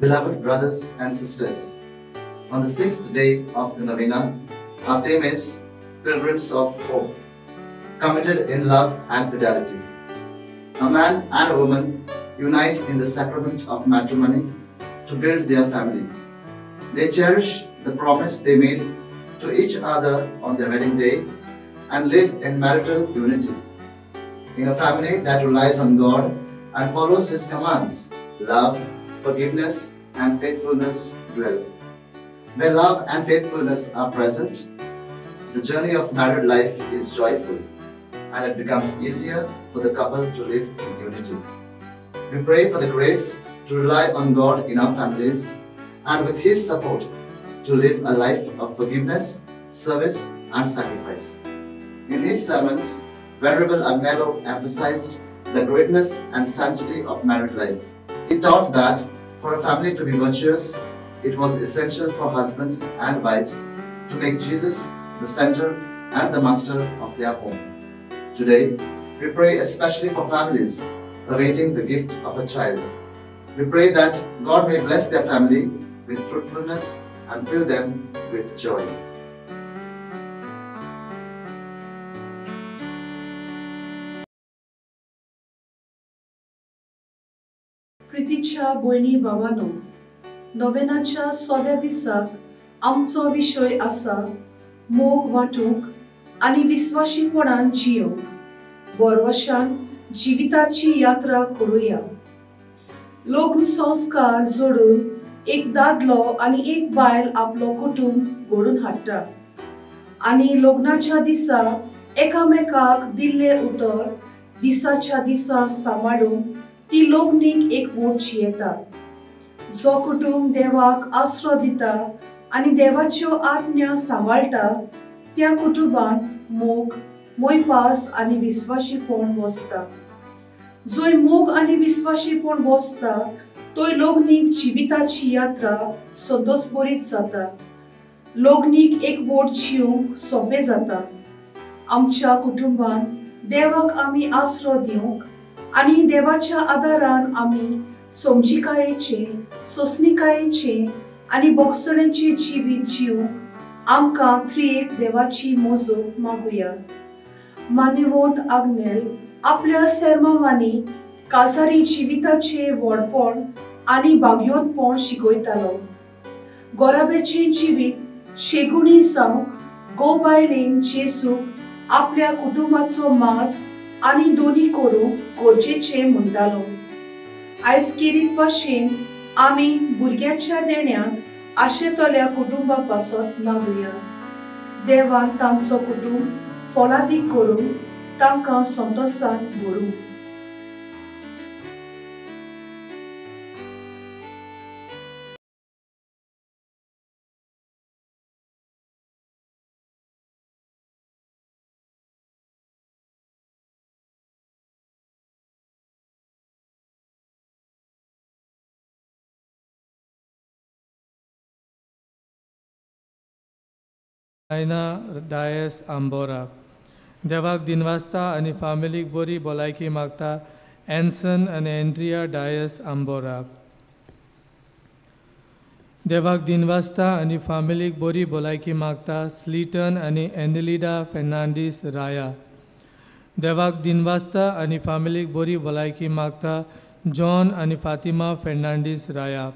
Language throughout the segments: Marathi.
Beloved brothers and sisters, on the sixth day of the novena, our theme is Pilgrims of Hope, committed in love and fidelity. A man and a woman unite in the sacrament of matrimony to build their family. They cherish the promise they made to each other on their wedding day and live in marital unity. In a family that relies on God and follows His commands, love, forgiveness, and faithfulness dwell. Where love and faithfulness are present, the journey of married life is joyful and it becomes easier for the couple to live in unity. We pray for the grace to rely on God in our families and with His support to live a life of forgiveness, service, and sacrifice. In his sermons, Venerable Agnello emphasized the greatness and sanctity of married life. He taught that for a family to be virtuous, it was essential for husbands and wives to make Jesus the center and the master of their home. Today, we pray especially for families awaiting the gift of a child. We pray that God may bless their family with fruitfulness and fill them with joy. प्रितीच्या भयणी भावांनो, नोवेनाच्या 6व्या दिसाक आमचो विशय आसा मोग वांटूंक आनी विस्वाशीपणान जियोंक बोरवशान जिविताची यात्रा करूया. लग्न संस्कार जोडून एक दादलो आनी एक बायल आपलो कुटुंब घडून हाडटा आनी लग्नाच्या दिसा एकामेकाक दिल्ले उतर दिसाच्या दिसा सांबाळून ती लग्नीक एक वोटची येता. जो कुटुंब देवाक आसरो दिता आनी देवाच्यो आज्ञा सांबाळटा त्या कुटुंबान मोग, मोयपास आनी विस्वाशीपण वसता. जंय मोग आनी विस्वाशीपण वसता थंय लग्नीक जिविताची यात्रा संतोषभरीत जाता. लग्नीक एक वोट जिवंक सोंपें जाता. आमच्या कुटुंबान देवाक आमी आसरो दिवंक आनी देवाच्या आदारान आमी समजिकायेचे, सोंसणिकायेचे आनी भोगसणेचे जिवीत जिवंक आमकां त्रिएक देवाची मोजत मागुया. मान्यवंत आग्नेल आपल्या सेर्मांवांनी कासारी जिविताचे व्हडपण आनी बागयोतपण शिकयतालो. गोराबेचें जिवीत शेगुणी जावंक गोबायलेन जेसूक आपल्या कुटुंबाचो मास आनी दोनी करूंक गरजेचें म्हणटालो. आयज केरीत भाशेन आमी भुरग्याच्या देण्याक आशेतल्या कुटुंबा पासत मागुया. देवान तांचो कुटुंब फलादीक करूंक तांकां संतोशान भरूं. Aina Dias Ambora. देवाक दिनवासता आनी फॅमिलीक बरी भलायकी मागता एन्सन आनी एंड्रिया डायस आंबोरा. देवाक दिनवासता आनी फॅमिलीक बरी भलायकी मागता स्लीटन आनी एनिलिडा फेर्नांडीस राया. देवाक दिनवासता आनी फॅमिलीक बरी भलायकी मागता जॉन आनी फातिमा फेर्नांडीस राया.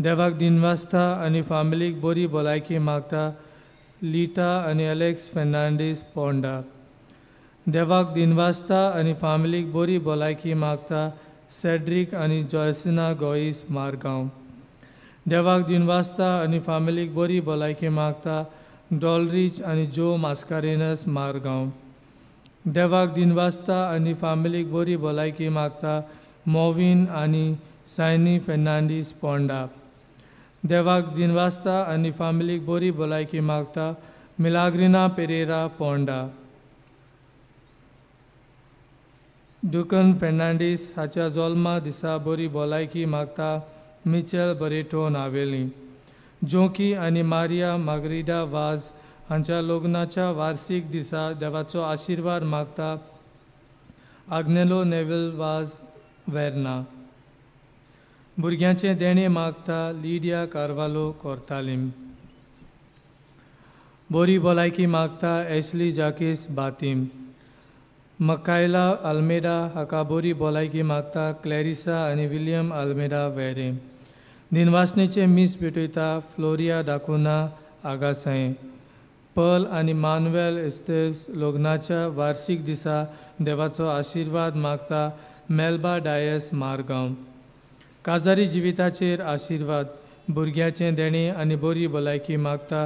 देवाक दिनवासता आनी फॅमिलीक बरी भलायकी मागता लीटा आनी एलेक्स फेर्नांडीस पोंडा. देवाक दिनवासता आनी फॅमिलीक बरी भलायकी मागता सेड्रिक आनी जॉयसिना गोईस मारगांव. देवाक दिनवासता आनी फॅमिलीक बरी भलायकी मागता डॉलरीच आनी जो मास्कारेनस मारगांव. देवाक दिनवासता आनी फॅमिलीक बरी भलायकी मागता मोविन आनी सायनी फेर्नांडीस पोंडा. देवाक दिनवासता आनी फॅमिलीक बरी भलायकी मागता मिलाग्रिना पेरेरा पोंडा. डुकन फेर्नांडीस हाच्या जल्मा दिसा बरी भलायकी मागता मिचेल बरेटो नावेली. जोकी आनी मारिया माग्रिडा वाज हांच्या लग्नाच्या वार्षिक दिसा देवाचो आशिर्वाद मागता आग्नेलो नेविल वाज वेर्ना. भुरग्यांचे देणे मागता लिडिया कार्वालो कोर्तालीम. बरी भलायकी मागता एशली जाकीस बातीम. मकायला आल्मेडा हाका बरी भलायकी मागता क्लॅरिसा आनी विलियम आल्मेडा वेरे. दिनवासनेचे मीस पेटयता फ्लोरिया डाकुना आगासाय. पर्ल आनी मानुएल एस्तेव्स लग्नाच्या वार्षिक दिसा देवाचो आशिर्वाद मागता मेल्बा डायस मारगांव. काजारी जिविताचेर आशिर्वाद भुरग्याचें देणे आनी बरी भलायकी मागता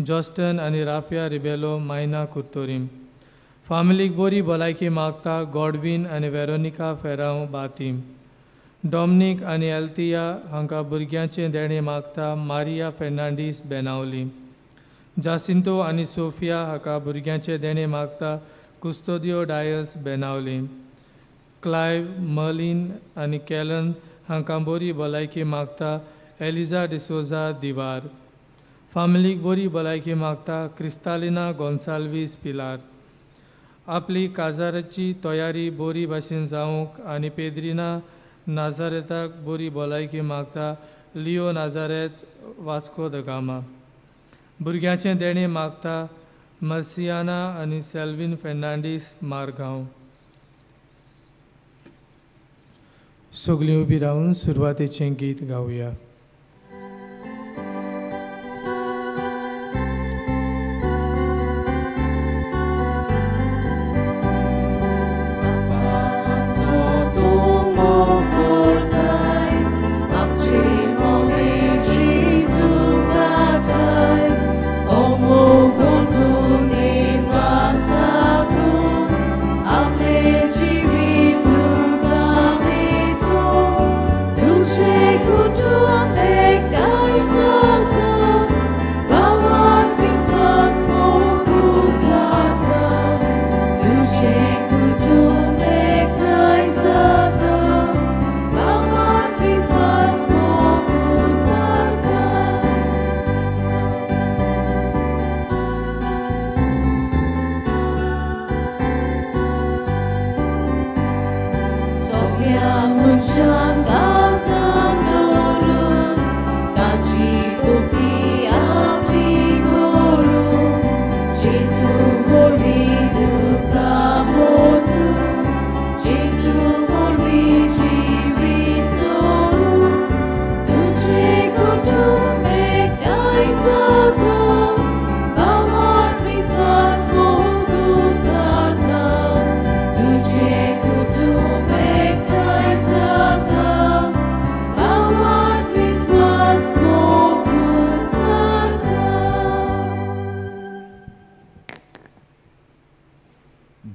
जॉस्टन आनी राफिया रिबेलो मायना कुर्तोरीम. फामिलीक बरी भलायकी मागता गॉडविन आनी वेरोनिका फेरांव बातीम. डॉमनीक आनी एल्तिया हांकां भुरग्यांचें देणे मागता मारिया फेर्नांडीस बेनावली. जासिंतो आनी सोफिया हाका भुरग्यांचें देणे मागता कुस्तोदियो डायस बेनावली. क्लायव मर्लिन आनी कॅलन हांकां बरी भलायकी मागता एलिझा डिसोजा दिवार. फामिलीक बरी भलायकी मागता क्रिस्तालिना गोन्साल्वीस पिलार. आपली काजाराची तयारी बरी भाशेन जावंक आनी पेद्रिना नाजारेताक बरी भलायकी मागता लिओ नाजारेत वास्को द गामा. भुरग्यांचें देणे मागता मर्सियाना आनी सेल्विन फेर्नांडीस मारगांव. सगळीं उबी रावन सुरवातेचें गीत गावया.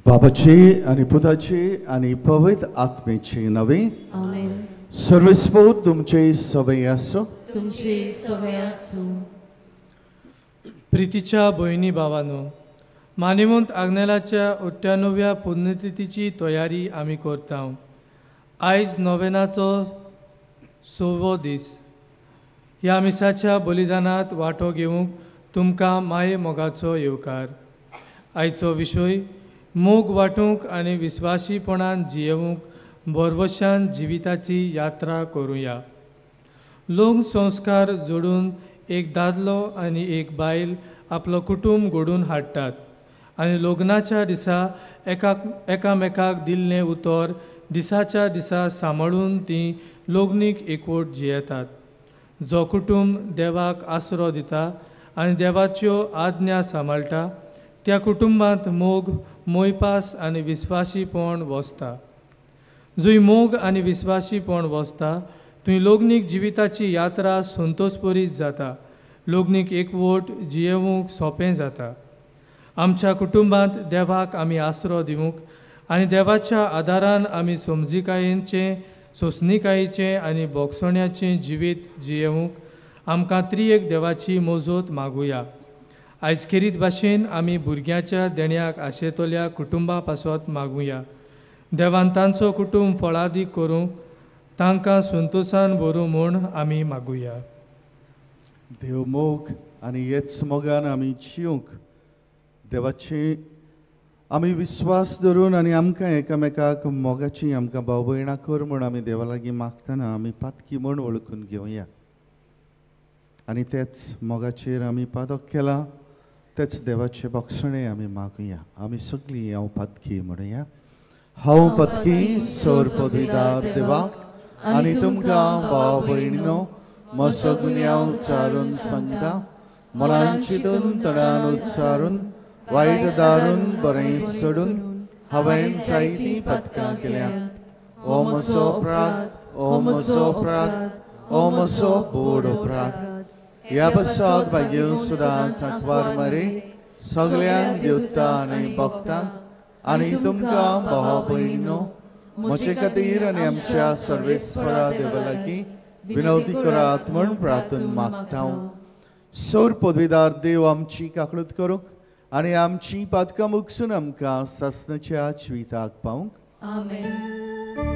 बाबाचे आनी पुताचे आनी पवित्र आत्मेचे नवे. आमेन. सर्वस्फूर्त तुमचे सवय आसो. तुमची सवय आसूं. प्रितीच्या भयणी भावांनो, मानिवंत आग्नेलाच्या 98व्या पुण्यतिथीची तयारी आमी करता. आयज नोवेनाचो 6वो दीस. ह्या मिसाच्या बलिदानांत वांटो घेवंक तुमकां माये मोगाचो येवकार. आयचो विशय मोग वांटूंक आनी विस्वासीपणान जियेवंक बरवशान जिविताची यात्रा करुया. लोक संस्कार जोडून एक दादलो आनी एक बायल आपलो कुटुंब घडोवन हाडटात आनी लग्नाच्या दिसा एकामेकाक दिल्लें उतर दिसाच्या दिसा सांबाळून तीं लग्नीक एकवट जियेतात. जो कुटुंब देवाक आसरो दिता आनी देवाच्यो आज्ञा सांबाळटा त्या कुटुंबांत मोग, मोयपास आनी विस्वासीपण वसता. जंय मोग आनी विस्वासीपण वसता थंय लग्नीक जिविताची यात्रा संतोषभरीत जाता. लग्नीक एकवट जियेवंक सोंपें जाता. आमच्या कुटुंबांत देवाक आमी आसरो दिवंक आनी देवाच्या आदारान आमी समजिकायेचें, सोंसणिकायेचें आनी बोगसण्याचें जिवीत जियेवंक आमकां त्रिएक देवाची मोजत मागुया. आयज खेरीत भाशेन आमी भुरग्याच्या देण्याक आशेतल्या कुटुंबा पासत मागुया. देवान तांचो कुटुंब फळादीक करूंक तांकां संतोशान भरूं म्हूण आमी मागुया. देव मोग आनी हेच मोगान आमी जिवंक देवाचे आमी विश्वास धरून आनी आमकां एकामेकाक मोगाची आमकां भाव भयणां कर म्हूण आमी देवा लागीं मागतना आमी पातकी म्हूण वळखून घेवया आनी तेच मोगाचेर आमी पादक केला तेच देवाचे बक्षणे आमी मागुया. आमी सगळीं हांव पातकी म्हणुया. हांव पातकी सोर पदवीदार देवाक आनी तुमकां भाव भयणीनो म्हजो गुन्यांव उच्चारून सांगता. मनान चिंतून तडान उच्चारून वायट दारून बरें सोडून हांवें जायतीं पथकां केल्यात. ओ म्हजो अपराध, ओ म्हजो अपराध, ओ म्हजो बोड अपराध. ह्या पश्चात भाग्यो सुद्दां सांकवार मारे सगळ्यांक देवता आनी भक्तांक आनी तुमकां भाव भयणीनो म्हजे खातीर आनी आमच्या सर्वेस्परा देवा लागीं विनवती करात म्हूण प्रार्थना मागता हांव. सोर पदवीदार देव आमची काकळूत करूंक आनी आमची पातकां मुगसून आमकां सासणाच्या जिविताक पावूंक. आमेन.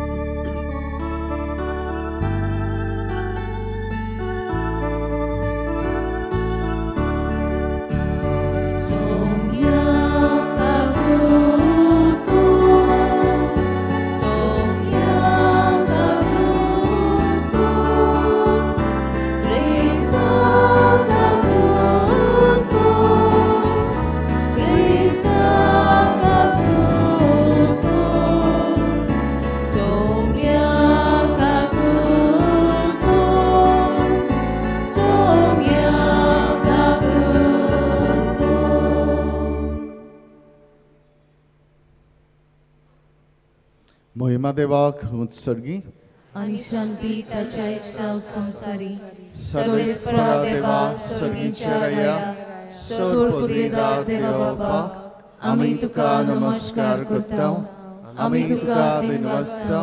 महिमा देवाक उत्सर्गी आनी शांती ताच्या इश्टाव संसारी सर्वेस्परा देवा सर्गीच्या राया सोर पदवीदार देवा बापाक आमी तुका नमस्कार करता. आमी तुका दिनवासता.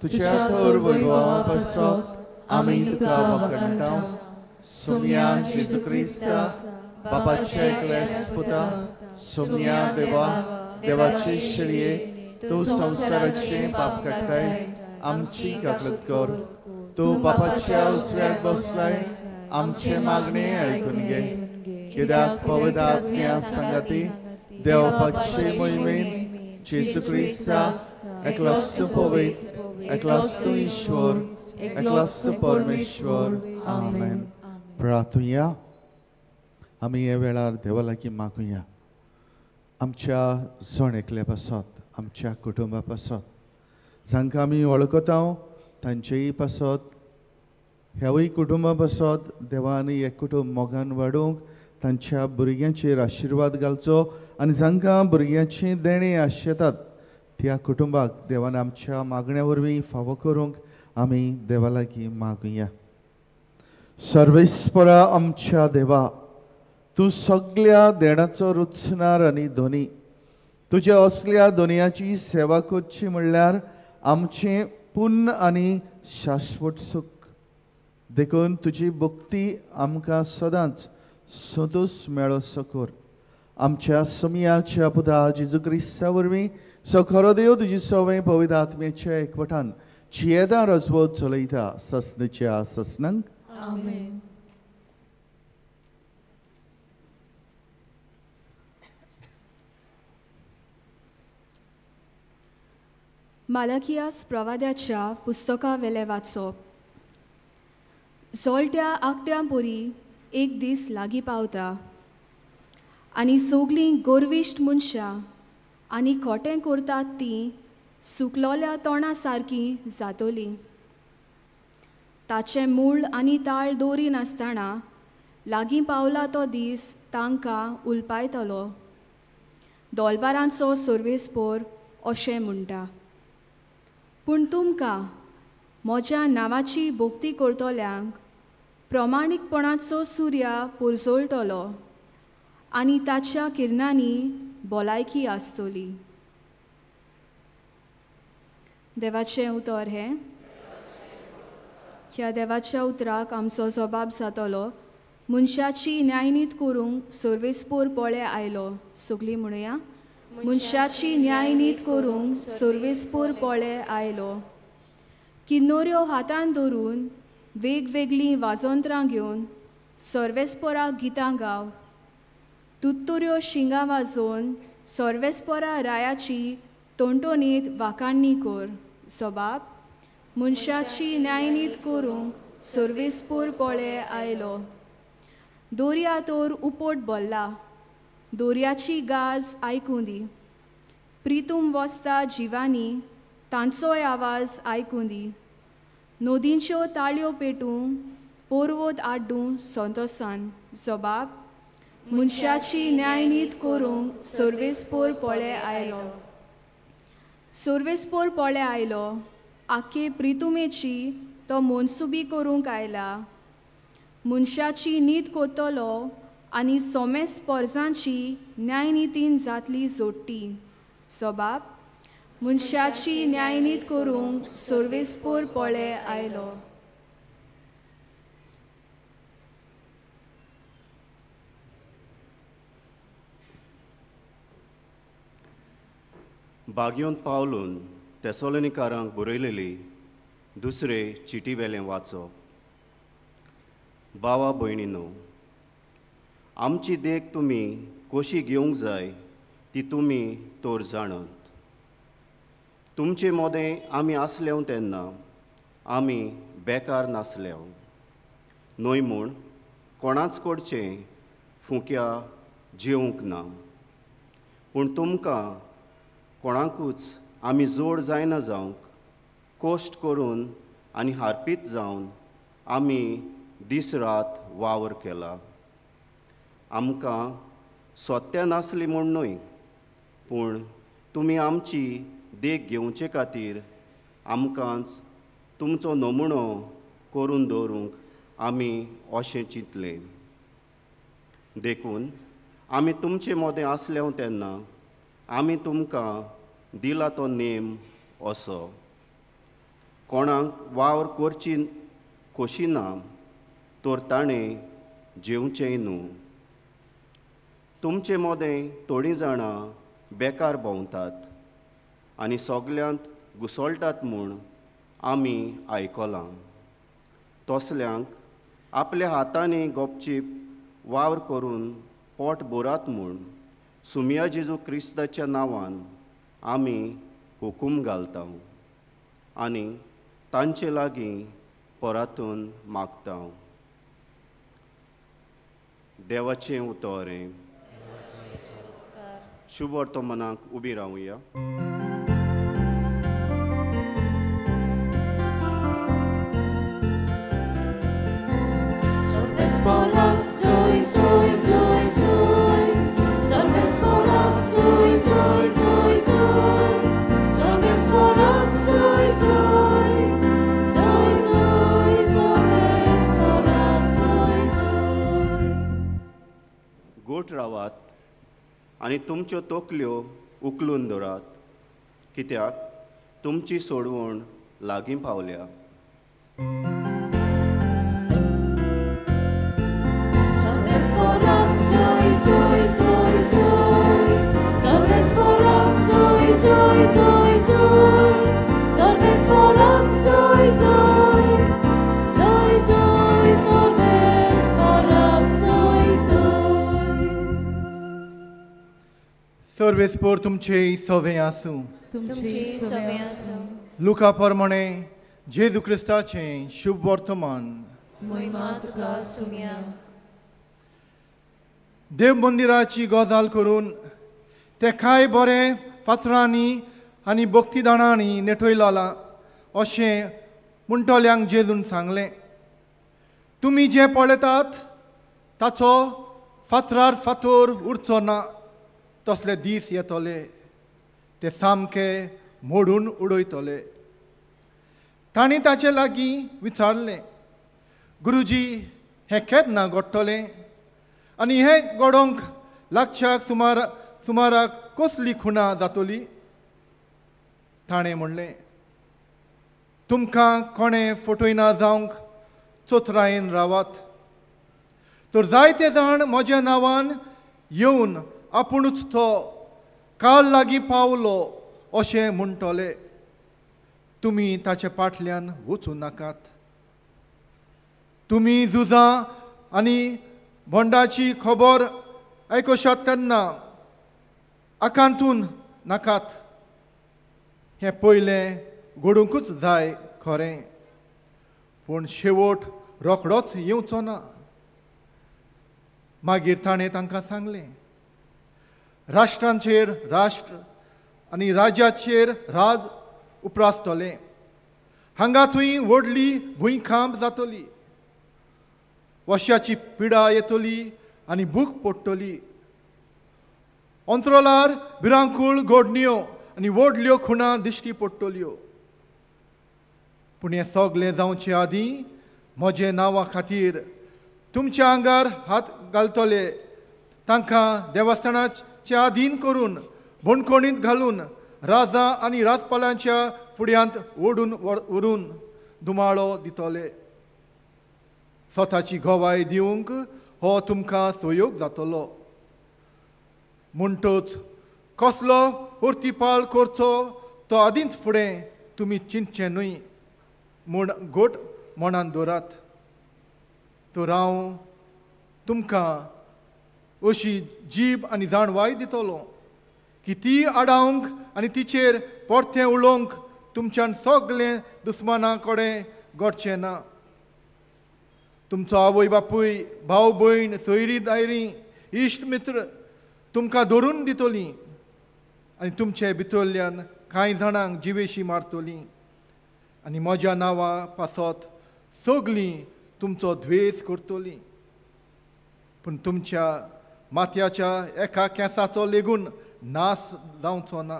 तुज्या सोर वैभवा पासत आमी तुका वखणटा. सोम्या जेजू क्रिस्ता बापाच्या एकल्याच पुता सोम्या देवा देवाचे शेळये तूं संसाराचे पाप काडटाय आमची काकळत कर. तूं बापाच्या उजव्याक बसलाय आमचे मागणे आयकून घे. कित्याक पवित्र आत्म्या संगाती देवपाचे मोहिमेन जेजू क्रिस्ता एकलोच तूं पवित्र एकलोच तूं ईश्वर एकलोच तूं परमेश्वर. आमेन. प्रार्थुया. आमी हे वेळार देवा लागीं मागुया आमच्या जण एकल्या पासत आमच्या कुटुंबा पासत जांकां आमी वळखता तांचेय पासत ह्यावय कुटुंबा पासत देवान एक कुटुंब मोगान वाडोवंक तांच्या भुरग्यांचेर आशिर्वाद घालचो आनी जांकां भुरग्यांची देणे आशेतात त्या कुटुंबाक देवान आमच्या मागण्या वरवीं फावो करूंक आमी देवा लागीं मागुया. सर्वेस्परा आमच्या देवा तूं सगळ्या देणाचो रुचनार आनी धनी. तुज्या असल्या दुनियाची सेवा करची म्हणल्यार आमचें पुण्य आनी शाश्वत सुख. देखून तुजी भक्ती आमकां सदांच संतोश मेळोसो कर. आमच्या समियाच्या पुता जेजू क्रिस्ता वरवीं सो खरो देव तुजी सवय पवित्र आत्म्याच्या एकवटान जियेदां रजवत चलयता ससनाच्या ससनांक. आमेन. मालाकियास प्रवाद्याच्या पुस्तका वेले वाचप. जोलट्या आकट्यां पोरी एक दीस लागीं पावता आनी सगलीं गोरविश्ट मनशां आनी खोटें करतात तीं सुकलोल्या तोंडा सारकीं जातोलीं. ताचें मूळ आनी ताळ दोरी नासतना लागीं पावला तो दीस तांकां उलपायतलो. दोलबारांचो सर्वेस्पोर अशें म्हणटा. पूण तुमकां म्हज्या नांवाची भोक्ती करतल्यांक प्रमाणीकपणाचो सुर्या पुरजोळटलो आनी ताच्या किरणांनी भलायकी आसतली. देवाचें उतर हें. ह्या देवाच्या उतराक आमचो जबाब जातलो. मनशाची न्यायनीत करूंक सर्वेस्पोर पोळे आयलो. सगळीं म्हणुया. मनशाची न्यायनीत करूंक सर्वेस्पोर पोळे आयलो. किन्नोऱ्यो हातान धरून वेगवेगळीं वाजोंत्रां घेवन सर्वेस्पोराक गितां गाव. तुत्तुऱ्यो शिंगां वाजोवन सर्वेस्परा रायाची तोंटोनीत वाखाणणी कर. सोबाब मनशाची न्यायनीत करूंक सर्वेस्पर पोळे आयलो. दोर्यातोर उपोट बोल्ला, दोर्याची गाज आयकूं दी. प्रितूम वस्ता जिवानी तांचोय आवाज आयकूं दी. नदींच्यो ताळयो पेटूं पोरवोत आड्डूं संतोसान. सोबाब मनशाची न्यायनीत करूंक सर्वेस्पर पोळे आयलो. सर्वेस्पर पोळे आयलो आख्खे प्रितुमेची तो मनसुबी करूंक आयला. मनशाची नीत कोत्तलो आनी सोमेस पोरजांची न्यायनितीन जातली जोडटी. सोबाब मनशाची न्यायनीत करूंक सर्वेस्पर पोळे आयलो. बागयोंत पावलून तेसोलोनिकारांक बरयलेली दुसरे चिटी वेलें वाचप. भावा भयणीनो, आमची देख तुमी कशी घेवंक जाय ती तुमी तोर जाणत. तुमचे मोदें आमी आसलें तेन्ना आमी बेकार नासल्यो. न्हय म्हूण कोणाच कडचें फुक्या जेवंक ना. पूण तुमकां कोणाकूच आमी जोड जायना जावंक कोश्ट करून आनी हारपीत जावन आमी दीस रात वावर केला. आमकां सोत्या नासली म्हूण न्हय, पूण तुमी आमची देख घेवचे खातीर आमकांच तुमचो नमुणो करून दवरूंक आमी अशें चिंतलें. देखून आमी तुमचे मोदें आसलें तेन्ना आमी तुमकां दिला तो नेम असो. कोणाक वावर करची खोशी ना तर ताणें जेवचेंय न्हू. तुमचे मोदें थोडीं जाणां बेकार भोंवतात आनी सगल्यांत घुसळटात म्हूण आमी आयकलां. तसल्यांक आपल्या हातांनी गपचीप वावर करून पोट भरात म्हूण सुमया जेजू क्रिस्ताच्या नांवान आमी हुकूम घालता आनी तांचे लागीं परातून मागता. देवाचें उतोरें. शुभ वर्तमानाक उबी रावुया. गोठ रावात आनी तुमच्यो तोकल्यो उखलून दवरात, कित्याक तुमची सोडवण लागीं पावल्या. सर्वेस्पर तुमचे सवे आसूं. लुका प्रमाणे जेजू क्रिस्ताचें शुभ वर्तमान. देव मंदिराची गजाल करून ते कांय बरे फातरांनी आनी भक्तिदानांनी नेटयलां अशें म्हणटल्यांक जेजून सांगलें. तुमी जें पळयतात ताचो फातरार फातर उरचो ना. तसले दीस येतले ते सामके मोडून उडयतले. तांणी ताचे लागीं विचारलें, गुरुजी हें केन्ना घडटलें आनी हें घडोवंक लागच्याक सुमाराक कसली खुणां जातली? ताणें म्हणलें, तुमकां कोणें फटयना जावंक चोत्रायेन रावात. तर जायते जाण म्हज्या नांवान येवन आपुणूच तो काल लागीं पावलो अशें म्हणटले. तुमी ताचे फाटल्यान वचूं नाकात. तुमी झुजां आनी भंडाची खबर आयकुशात तेन्ना आकांतून नाकात हें पयलें घडोवंकूच जाय खरें, पूण शेवट रोखडोच येवचो ना. मागीर ताणें तांकां सांगलें, राष्ट्रांचेर राष्ट्र आनी राज्याचेर राज उप्रासतले. हांगा थंय व्हडली भुंयखांब जातली, वशाची पिडा येतली आनी भूक पडटली. अंतरोलार भिरांकूळ घडण्यो आनी व्हडल्यो खुणां दिश्टी पडटल्यो. पूण हें सगलें जावचे आदीं म्हजे नांवा खातीर तुमच्या आंगार हात घालतले, तांकां देवस्थानाचे अधीन करून बोणकोणींत घालून राजा आनी राजपालांच्या फुड्यांत ओडून व्हरून दुमाळो दितले. स्वताची गोवाय दिवंक हो तुमकां सोयोग जातलो. म्हणटच कसलो उर्तिपाल करचो तो आदींच फुडें तुमी चिंतचें न्हय म्हूण गोट मनान दवरात. तर हांव तुमकां अशी जीब आनी जाणवाय दितलो की ती आडावंक आनी तिचेर परतें उलोवंक तुमच्यान सगलें दुस्माना कडेन घडचें ना. तुमचो आवय बापूय, भाव भयण, सोयरी दायरी, इश्ट मित्र तुमकां धरून दितलीं आनी तुमचे भितरल्यान कांय जाणांक जिवेशी मारतलीं आनी म्हज्या नांवा पासत सगलीं तुमचो द्वेस करतलीं. पूण तुमच्या माथ्याच्या एका केंसाचो लेगून नास जावचो ना.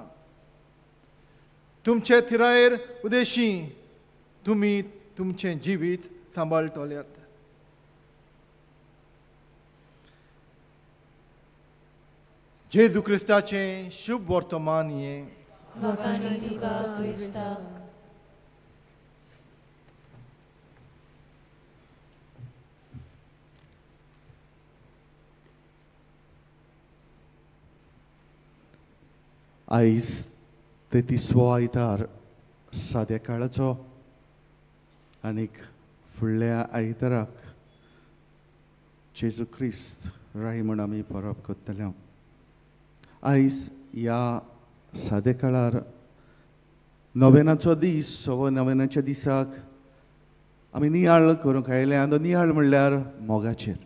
तुमचे थिरायेर उदेशी तुमी तुमचें जिवीत सांबाळटल्यात. जेजू क्रिस्ताचें शुभ वर्तमान हें. लोकांनी तुका क्रिस्ता. आयज 33वो आयतार साद्या काळाचो आनीक फुडल्या आयताराक जेजू क्रिस्त राय म्हूण आमी परब करतले. आयज ह्या सादे काळार नोवेनाचो दीस, सो नोवेनाच्या दिसाक आमी नियाळ करूंक आयले. आनी नियाळ म्हणल्यार मोगाचेर.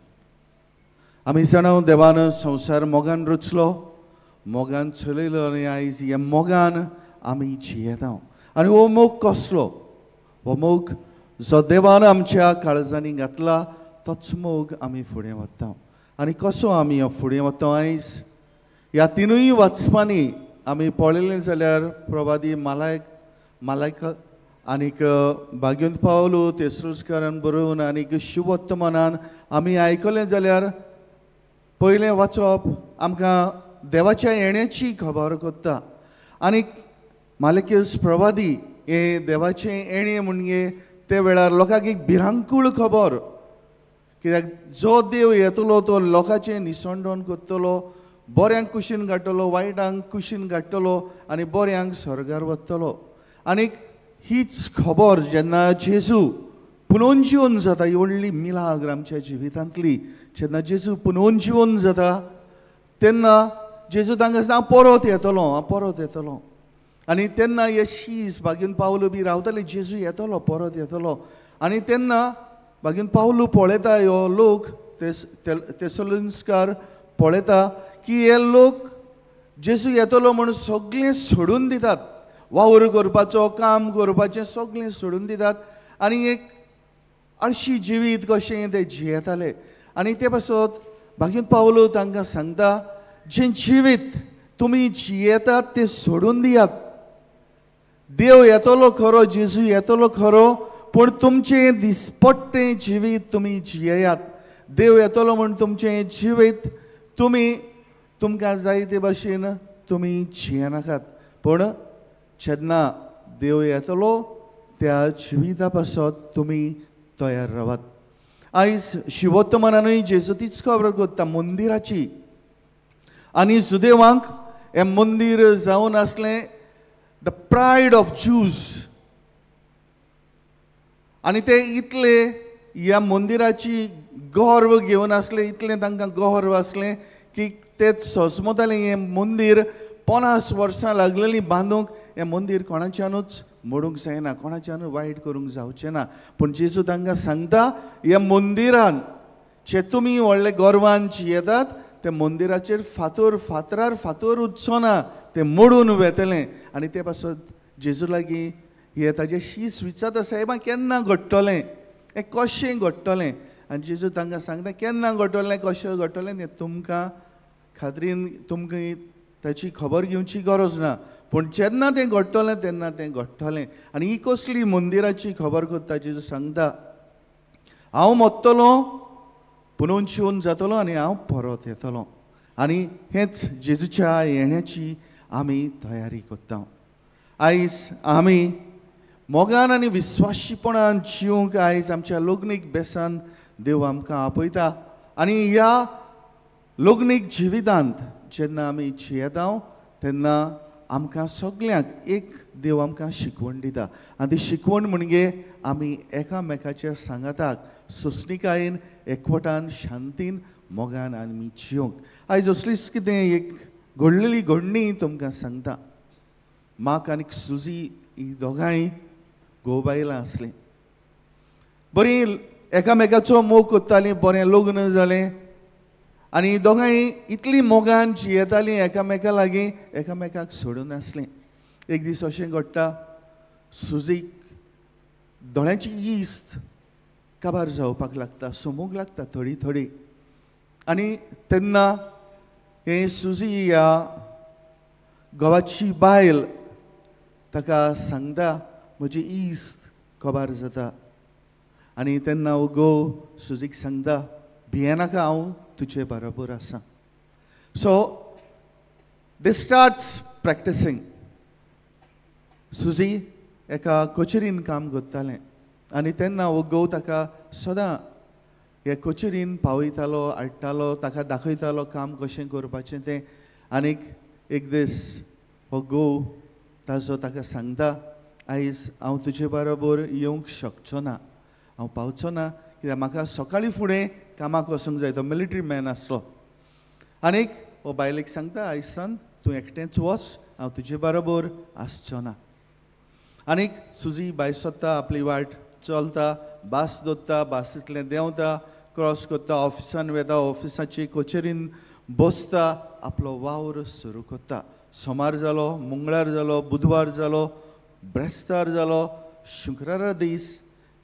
आमी जाणा देवान संवसार मोगान रचलो, मोगान चलयलो आनी आयज ह्या मोगान आमी जियेता. आनी हो मोग कसलो? हो मोग जो देवान आमच्या काळजांनी घातला तोच मोग आमी फुडें व्हरता. आनी कसो आमी हो फुडें वता? आयज ह्या तिनूय वाचपांनी आमी पळयलें जाल्यार प्रवादी मालायका आनीक भाग्यवंत पावलो तेसरूचकारान बरोवन आनीक शुभ वर्तमानान आमी आयकलें जाल्यार पयलें वाचप आमकां देवाच्या येण्याची खबर करता. आनीक मालकेस प्रवादी हे देवाचें येणें म्हणजे ते वेळार लोकांक एक भिरांकूळ खबर, कित्याक जो देव येतलो तो लोकांचें निसंडण करतलो, बऱ्यांक कुशीन काडटलो, वायटांक कुशीन काडटलो आनी बऱ्यांक स्वर्गार व्हरतलो. आनीक हीच खबर जेन्ना जेजू पुनोवजीवन जाता, ही व्हडली मिलाग्र आमच्या जिवितांतली, जेन्ना जेजू पुनोवजीवन जाता तेन्ना जेजू तांकां सांगता हांव परत येतलो. आनी तेन्ना हे शीस भाग्यवंत पावलो बी रावताले, जेजू येतलो, परत येतलो. आनी तेन्ना भाग्यवंत पावलो पळयता हो लोक तेसलोनिकार पळयता की हे लोक जेजू येतलो म्हणून सगळें सोडून दितात, वावर करपाचो, काम करपाचें सगळें सोडून दितात आनी एक आळशी जिवीत कशें ते जियेताले. आनी ते पासत भाग्यवंत पावलो तांकां सांगता, जें जिवीत तुमी जियेतात तें सोडून दियात. देव येतलो खरो, जेजू येतलो खरो, पूण तुमचें दिसपट्टें जिवीत तुमी जियेयात. देव येतलो म्हूण तुमचें जिवीत तुमकां जाय ते भाशेन तुमी जियेनाकात. पूण जेन्ना देव येतलो त्या जिविता पासत तुमी तयार रावात. आयज शिवोत्तमानानूय जेजू तीच खबर करता मंदिराची. आनी सुदैवांक हें मंदीर जावन आसलें द प्रायड ऑफ ज्यूज. आनी ते इतले ह्या मंदिराची गर्व घेवन आसले, इतलें तांकां गर्व आसलें की ते सोसमतालें हें मंदीर 50 वर्सां लागलेलीं बांदूंक हें मंदीर कोणाच्यानूच मोडूंक जायना, कोणाच्यानूच वायट करूंक जावचें ना. पूण जेजू तांकां सांगता ह्या मंदिरान जे तुमी व्हडले गोरवान येतात त्या मंदिराचेर फातोर उरचो ना, तें मोडून वेतलें. आनी ते पासून जेजू लागीं हे ताजें शीस विचारता, सायबा केन्ना घडटलें, हें कशें घडटलें. आनी जेजू तांकां सांगता केन्ना घडटलें, कशें घडटलें तें तुमकां खात्रीन तुमकां ताची खबर घेवची गरज ना. पूण जेन्ना तें घडटलें तेन्ना तें घडटलें. आनी ही कसली मंदिराची खबर करता. जेजू सांगता हांव मरतलों पुनून शिवून जातलो आनी हांव परत येतलों. आनी हेंच जेजूच्या येण्याची आमी तयारी करता. आयज आमी मोगान आनी विस्वाशीपणान जिवंक आयज आमच्या लग्नीक बेसान देव आमकां आपयता. आनी ह्या लग्नीक जिवितांत जेन्ना आमी जियेता तेन्ना आमकां सगल्यांक एक देव आमकां शिकवण दिता. आनी ती शिकवण म्हणजे आमी एकामेकाच्या सांगाताक सोंसणिकायेन एकवटान शांतीन मोगान आमी जिवंक. आयज असलीच कितें एक घडलेली घडणी तुमकां सांगता. माक आनी सुजी ही दोगांय घोव बायलां आसलीं. बरीं एकामेकाचो मोग करतालीं, बरें लग्न जालें आनी दोगांय इतलीं मोगान जियेतालीं एकामेका लागीं, एकामेकाक सोडून नासलीं. एक दीस अशें घडटा, सुजीक दोळ्यांची इस्त काबार जावपाक लागता, सोमूंक लागता थोडी थोडी. आनी तेन्ना हे सुजी ह्या घोवाची बायल ताका सांगता म्हजी इस्त काबार जाता. आनी तेन्ना हो घोव सुजीक सांगता भियेनाका, हांव तुजे बरोबर आसा. सो दे स्टार्ट्स प्रॅक्टिसींग. सुजी एका कचेरीन काम करतालें आनी तेन्ना हो घोव ताका सदां हे कचेरीन पावयतालो, हाडटालो, ताका दाखयतालो काम कशें करपाचें तें. आनीक एक दीस हो घोव ताका सांगता आयज हांव तुजे बरोबर येवंक शकचो ना, हांव पावचो ना, कित्याक म्हाका सकाळीं फुडें कामाक वचूंक जाय. तो मिलिटरी मॅन आसलो. आनीक हो बायलेक सांगता आयज सान तूं एकटेंच वच, हांव तुजे बरोबर आसचो ना. आनीक सुजी भायर सरता, आपली वाट चलता, बास धरता, बासींतलें देंवता, क्रॉस करता, ऑफिसान वेता, ऑफिसाची कचेरीन बसता, आपलो वावर सुरू करता. सोमार जालो, मंगळार जालो, बुधवार जालो, ब्रेस्तार जालो, शुक्रारा दीस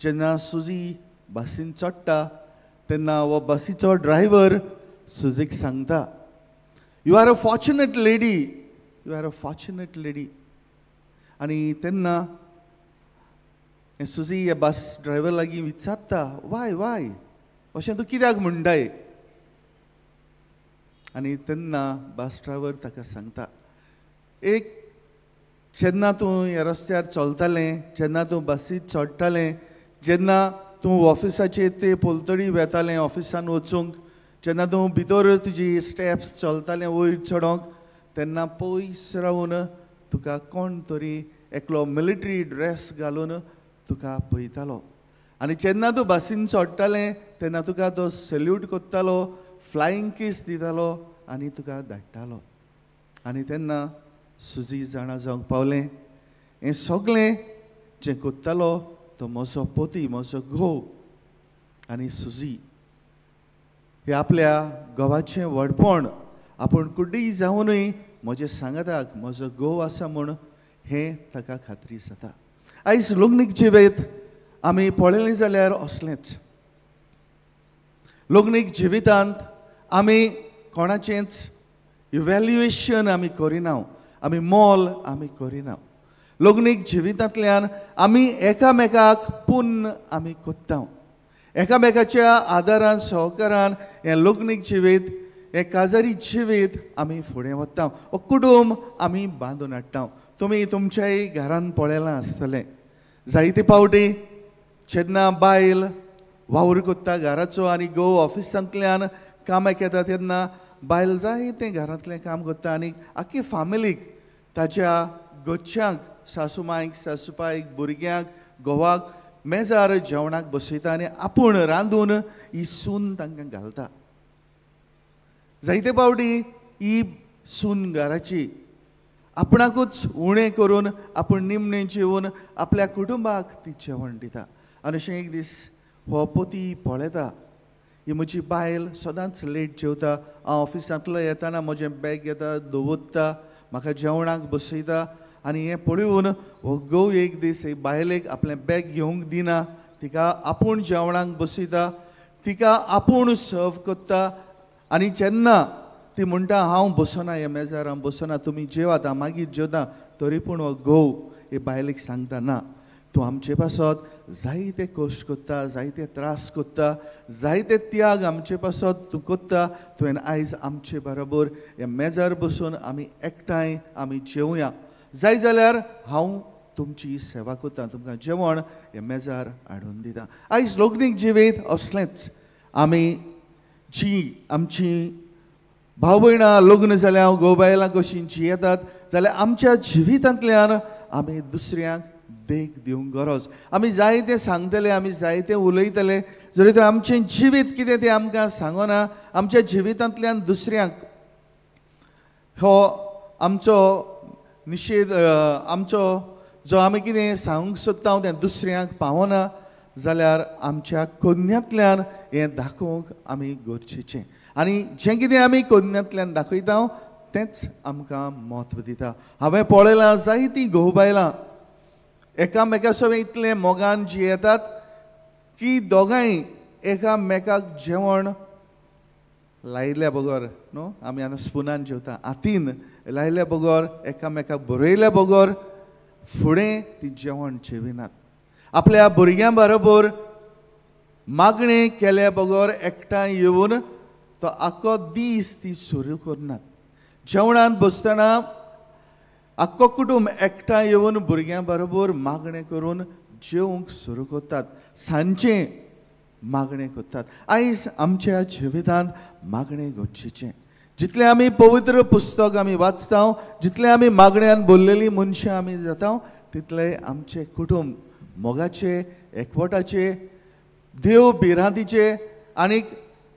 जेन्ना सुजी बसीन चडटा तेन्ना हो बसीचो ड्रायव्हर सुजीक सांगता you are a fortunate lady, you are a fortunate lady. आनी तेन्ना सुजी हे बस ड्रायव्हर लागीं विचारता वाय अशें तूं कित्याक म्हणटाय. आनी तेन्ना बस ड्रायव्हर ताका सांगता एक जेन्ना तूं ह्या रस्त्यार चलतालें, जेन्ना तूं बसींत चडटालें, जेन्ना तूं ऑफिसाचेर ते पोलतडी वेतालें ऑफिसान वचूंक, जेन्ना तूं भितर तुजी स्टेप्स चलतालें वयर चडोंक, तेन्ना पयस रावन तुका कोण तरी एकलो मिलिटरी ड्रेस घालून तुका पळयतालो. आनी जेन्ना तूं बसीन चडटालें तेन्ना तुका तो सॅल्यूट करतालो, फ्लायींग किस दितालो आनी तुका धाडटालो. आनी तेन्ना सुजी जाणा जावंक पावलें हें सगळें जें करतालो तो म्हजो पोती, म्हजो घोव. आनी सुजी हे आपल्या घोवाचें व्हडपण आपूण कुड्डीय जावनूय म्हजे सांगाताक म्हजो घोव आसा म्हूण हें ताका खात्री जाता. आयज लग्नीक जिवीत आमी पळयलें जाल्यार असलेंच. लग्नीक जिवितांत आमी कोणाचेंच इवॅल्युएशन आमी करिना, आमी मोल आमी करिना. लग्नीक जिवितांतल्यान आमी एकामेकाक पुन्न आमी कोत्ता. एकामेकाच्या आदारान सहकारान हें लग्नीक जिवीत, हें काजारी जिवीत आमी फुडें व्हरता. हो कुटूंब आमी बांदून हाडटा. तुमी तुमच्याय घरान पळयलां आसतलें जायते फावटी जेन्ना बायल वावर कोत्ता घराचो आनी घोव ऑफिसांतल्यान कामाक येता तेन्ना बायल जायतें घरांतलें काम करता आनी आख्खे फॅमिलीक ताच्या घरच्यांक, सासूमांयक, सासूपायक, भुरग्यांक, घोवाक मेजार जेवणाक बसयता आनी आपूण रांदून ही सून तांकां घालता. जायते फावटी ही सून घराची आपणाकूच उणें करून आपूण निमणें जेवून आपल्या कुटुंबाक ती जेवण दिता. आनी अशें एक दीस हो पती पळयता ही म्हजी बायल सदांच लेट जेवता. हांव ऑफिसांतलो येताना म्हजें बॅग घेता, दवरता, म्हाका जेवणाक बसयता. आनी हें पळोवन हो घोव एक दीस बायलेक आपलें बॅग घेवंक दिना, तिका आपूण जेवणाक बसयता, तिका आपूण सर्व करता. आनी जेन्ना ती म्हणटा हांव बसना ह्या मेजार, हांव बसना, तुमी जेवात, हांव मागीर जेवता, तरी पूण हो घोव हे बायलेक सांगता ना, तूं आमचे पासत जायते कश्ट करता, जायते त्रास करता, जायते त्याग आमचे पासत तूं करता. तुवें आयज आमचे बरोबर ह्या मेजार बसून आमी एकठांय आमी जेवया. जाय जाल्यार हांव तुमची सेवा करता, तुमकां जेवण ह्या मेजार हाडून दिता. आयज लोकनीक जिवीत असलेंच. आमी जी आमची भाव भयणां लग्न जाल्या घोव बायलां कशीं जियेतात जाल्यार आमच्या जिवितांतल्यान आमी दुसऱ्यांक देख दिवंक गरज. आमी जायते सांगतले, आमी जायते उलयतले, जरी तर आमचें जिवीत कितें तें आमकां सांगना. आमच्या जिवितांतल्यान दुसऱ्यांक हो आमचो निशेध, आमचो जो आमी कितें सांगूंक सोदता तें दुसऱ्यांक पावना जाल्यार आमच्या कोन्यांतल्यान हें दाखोवंक आमी गरजेचें. आनी जें कितें आमी कोन्यांतल्यान दाखयता तेंच आमकां म्हत्व दिता. हांवें पळयलां जायतीं घोव बायलां एकामेका सवें इतलें मोगान जियेतात की दोगांय एकामेकाक जेवण लायल्या बगर न्हू, आमी आतां स्पुनान जेवता, हातीन लायल्या बगर एकामेकाक बरयल्या बगर फुडें ती जेवण जेविनात. आपल्या भुरग्यां बरोबर मागणें केल्या बगर एकठांय येवन तो आख्खो दीस ती सुरू करनात. जेवणान बसतना आख्खो कुटूंब एकठांय येवन भुरग्यां बरोबर मागणें करून जेवंक सुरू करतात, सांजचें मागणें करतात. आयज आमच्या जिवितांत मागणें गरजेचें. जितलें आमी पवित्र पुस्तक आमी वाचता, जितलें आमी मागण्यांत भरलेलीं मनशां आमी जाता, तितलें आमचें कुटूंब मोगाचें, एकवटाचें, देव भिरांतीचें आनीक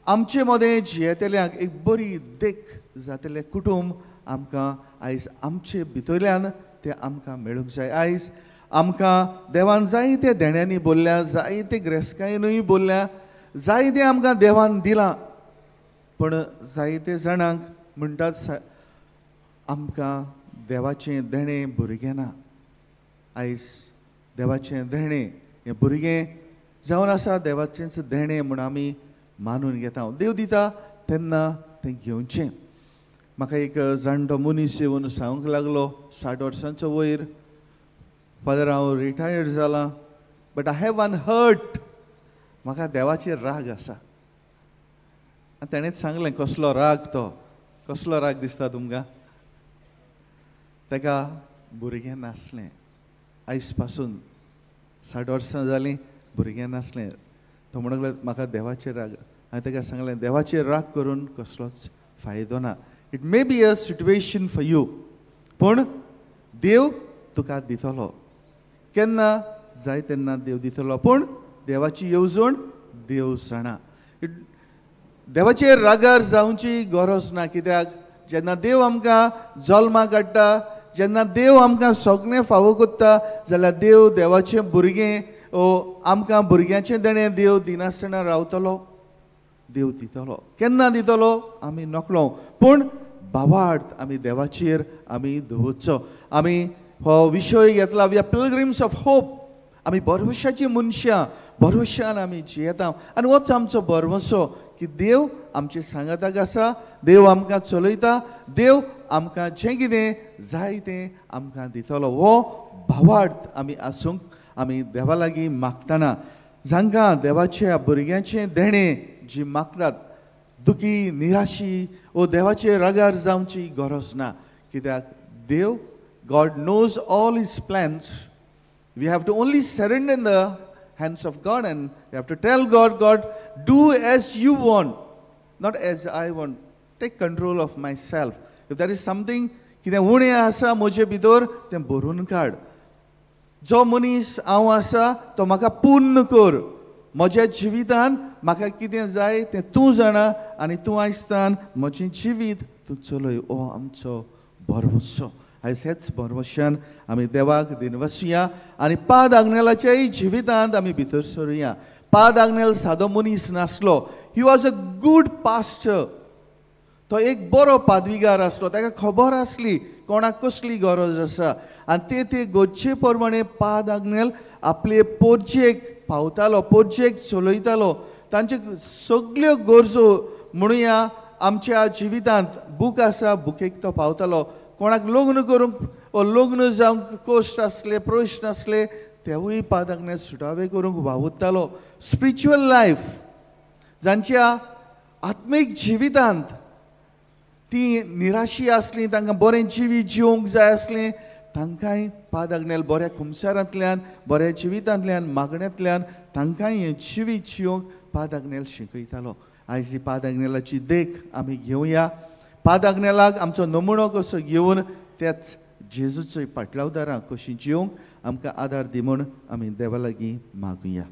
आमचे मदें जियेतल्यांक एक बरी देख जातलें कुटूंब आमकां आयज आमचे भितरल्यान तें आमकां मेळूंक जाय. आयज आमकां देवान जायते देण्यांनी बोल्ल्या, जायते ग्रेस्कायेनूय बोल्ल्या, जायतें आमकां देवान दिलां, पण जायते जाणांक म्हणटात आमकां देवाचें देणें भुरगें ना. आयज देवाचें देणें हें भुरगें जावन आसा, देवाचेंच देणें म्हूण आमी मानून घेता. देव दिता तेन्ना तें घेवचें. म्हाका एक जाणटो मनीस येवन सांगूंक लागलो, 60 वर्सांचो वयर, फादर हांव रिटायर्ड जालां, but I have one hurt, म्हाका देवाचेर राग आसा. आनी ताणेंच सांगलें कसलो राग तो, कसलो राग दिसता तुमकां? ताका भुरगें नासलें. आयज पासून 60 वर्सां जालीं भुरगें नासलें. तो म्हणूंक लागलो म्हाका देवाचेर राग. हांवें ताका सांगलें देवाचेर राग करून कसलोच फायदो ना. It may be a situation for you, पूण देव तुका दितलो. केन्ना जाय तेन्ना देव दितलो, पूण देवाची येवजण देव जाणा. देवाचेर रागार जावची गरज ना. कित्याक जेन्ना देव आमकां जल्माक हाडटा, जेन्ना देव आमकां सगळें फावो करता, जाल्यार देव देवाचें भुरगें आमकां भुरग्याचें देणें देव दिनासतना रावतलो, देव दितलो. केन्ना दितलो आमी नकळो, पूण भावार्थ आमी देवाचेर आमी दवरचो. आमी हो विशय घेतला, we are pilgrims of hope. आमी भरवशाची मनशां, भरवशान आमी जियेता. आनी होच आमचो भरवसो की देव आमचे सांगाताक आसा, देव आमकां चलयता, देव आमकां जें कितें जाय तें आमकां दितलो. हो भावार्थ आमी आसूंक आमी देवा लागीं मागतना, जांकां देवाच्या भुरग्याचें देणें जी मागतात, दुखी निराशी वो देवाचे रागार जावची गरज ना. कित्याक देव, God knows all his plans. We have to only surrender in the hands of God, and we have to tell God, God, do as you want, not as I want. Take control of myself. If there is something कितें उणें आसा म्हजे भितर तें भरून काड. जो मनीस हांव आसा तो म्हाका पूर्ण कर. म्हज्या जिवितान म्हाका कितें जाय तें तूं जाणा, आनी तूं आयजतान म्हजें जिवीत तूं चलय. हो आमचो भरवसो. आयज हेच भरवशान आमी देवाक दिनवसुया आनी पाद आग्नेलाच्याय जिवितांत आमी भितर सरुया. पाद आग्नेल सादो मनीस नासलो. He was a good pastor. तो एक बरो पादवीगार आसलो. ताका खबर आसली कोणाक कसली गरज आसा आनी ते गोडचे प्रमाणे पाद आग्नेल आपले पोरचेक पावतालो, पोरचेक चलयतालो. तांचे सगळ्यो गरजो म्हणुया आमच्या जिवितांत बूक आसा, बुकेक तो पावतालो. कोणाक लग्न करूंक वा लग्न जावंक कश्ट आसले, प्रश्न आसले, तेवूय पाद आग्नेल सुटावे करूंक वावुरतालो. स्पिरिच्युअल लायफ जांच्या आत्मीक जिवितांत ती निराशी आसली, तांकां बरें जिवीत जिवंक जाय आसलें, तांकांय पाद आग्नेल बऱ्या खुमसारांतल्यान, बऱ्या जिवितांतल्यान, मागण्यांतल्यान तांकांय हें जिवीत जिवंक पाद आग्नेल शिकयतालो. आयज ही पाद आग्नेलाची देख आमी घेवया. पाद आग्नेलाक आमचो नमुनो कसो घेवन त्याच जेजूचो फाटलावदारां कशीं जिवंक आमकां आदार दी म्हूण आमी देवा लागीं मागुया.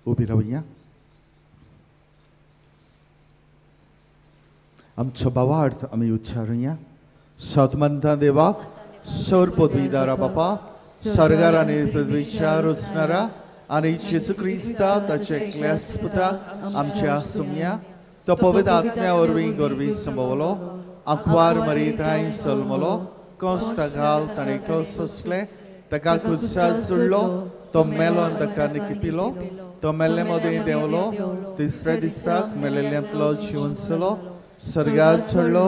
उबी रावया. आमचो भावार्थ आमी उच्चारुया. सतमंता देवाक सौर पदवीदारा बापा, सर्गार आनी पृथ्वीच्या रचणारा आनी जेजू क्रिस्ता ताचे एकल्याच पुताक आमच्या सुमया, तो पवित्र आत्म्या वरवीं गर्वी संभवलो, आंकवार मरीताय जल्मलो, कोस्ता घाल ताणें कस सोंसले, ताका क्रुसार चुडलो, तो मेलो आनी ताका निकिपिलो, तो मेल्ले मदें देंवलो, तिसऱ्या दिसाक मेलेल्यांतलो जिवंसलो, सर्गार चडलो,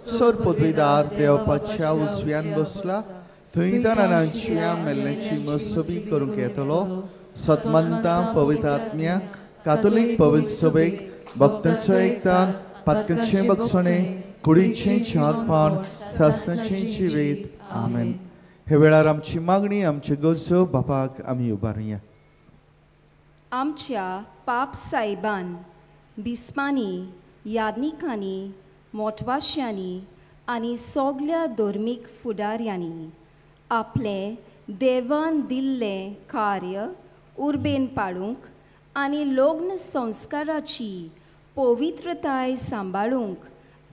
सौर पदवीदार देवपाच्या उजव्यान बसला, थंय तानांच्या मेल्ल्यांची मसोबी करूंक येतलो. सतमंता पवित्र आत्म्याक, कातोलीक पवित्र सभेक, भक्तांचो एकतान, पातकांचें बक्षणे, कुडीचें चारपान, सासणाचें जिवीत. आमेन. हे वेळार आमची मागणी, आमचे गरजो बापाक आमी उबारुया. आमच्या पाप सायबान, बिस्मांनी, यादनिकांनी, मोठवाश्यांनी आनी सगळ्या धर्मीक फुडाऱ्यांनी आपले देवान दिल्लें कार्य उर्बेन पाडूंक आनी लग्न संस्काराची पवित्रताय सांबाळूंक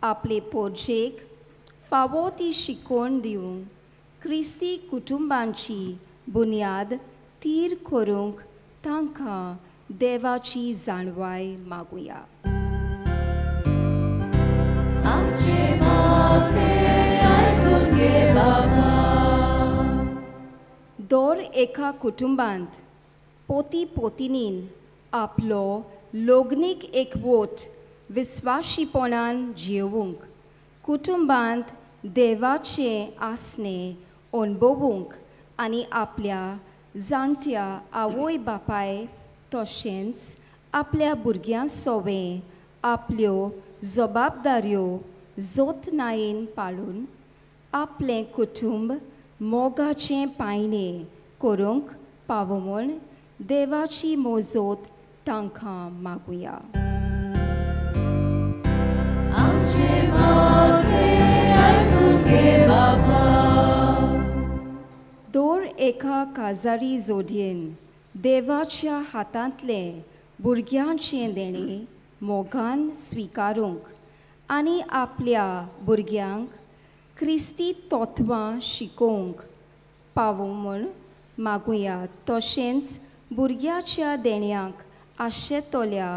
आपले पोरचेक फावो ती शिकवण दिवंक क्रिस्ती कुटुंबांची बुन्याद थीर करूंक तांकां देवाची जाणवाय मागुया. दर एका कुटुंबांत पोती पोतिनीन आपलो लग्नीक एकवट विस्वाशीपणान जिवूंक, कुटुंबांत देवाचें आसणें अणभवूंक आनी आपल्या जाणट्या आवय बापाय तशेंच आपल्या भुरग्यां सोवें आपल्यो जबाबदाऱ्यो जोतनायेन पाळून आपलें कुटुंब मोगाचें पायणें करूंक पावो म्हूण देवाची मोजत तांकां मागुया. दर एका काजारी जोडयेन देवाच्या हातांतलें भुरग्यांचें देणें मोगान स्विकारूंक आनी आपल्या भुरग्यांक क्रिस्ती तत्वां शिकोवंक पावो म्हूण मागुया. तशेंच भुरग्याच्या देण्यांक आशेतोल्या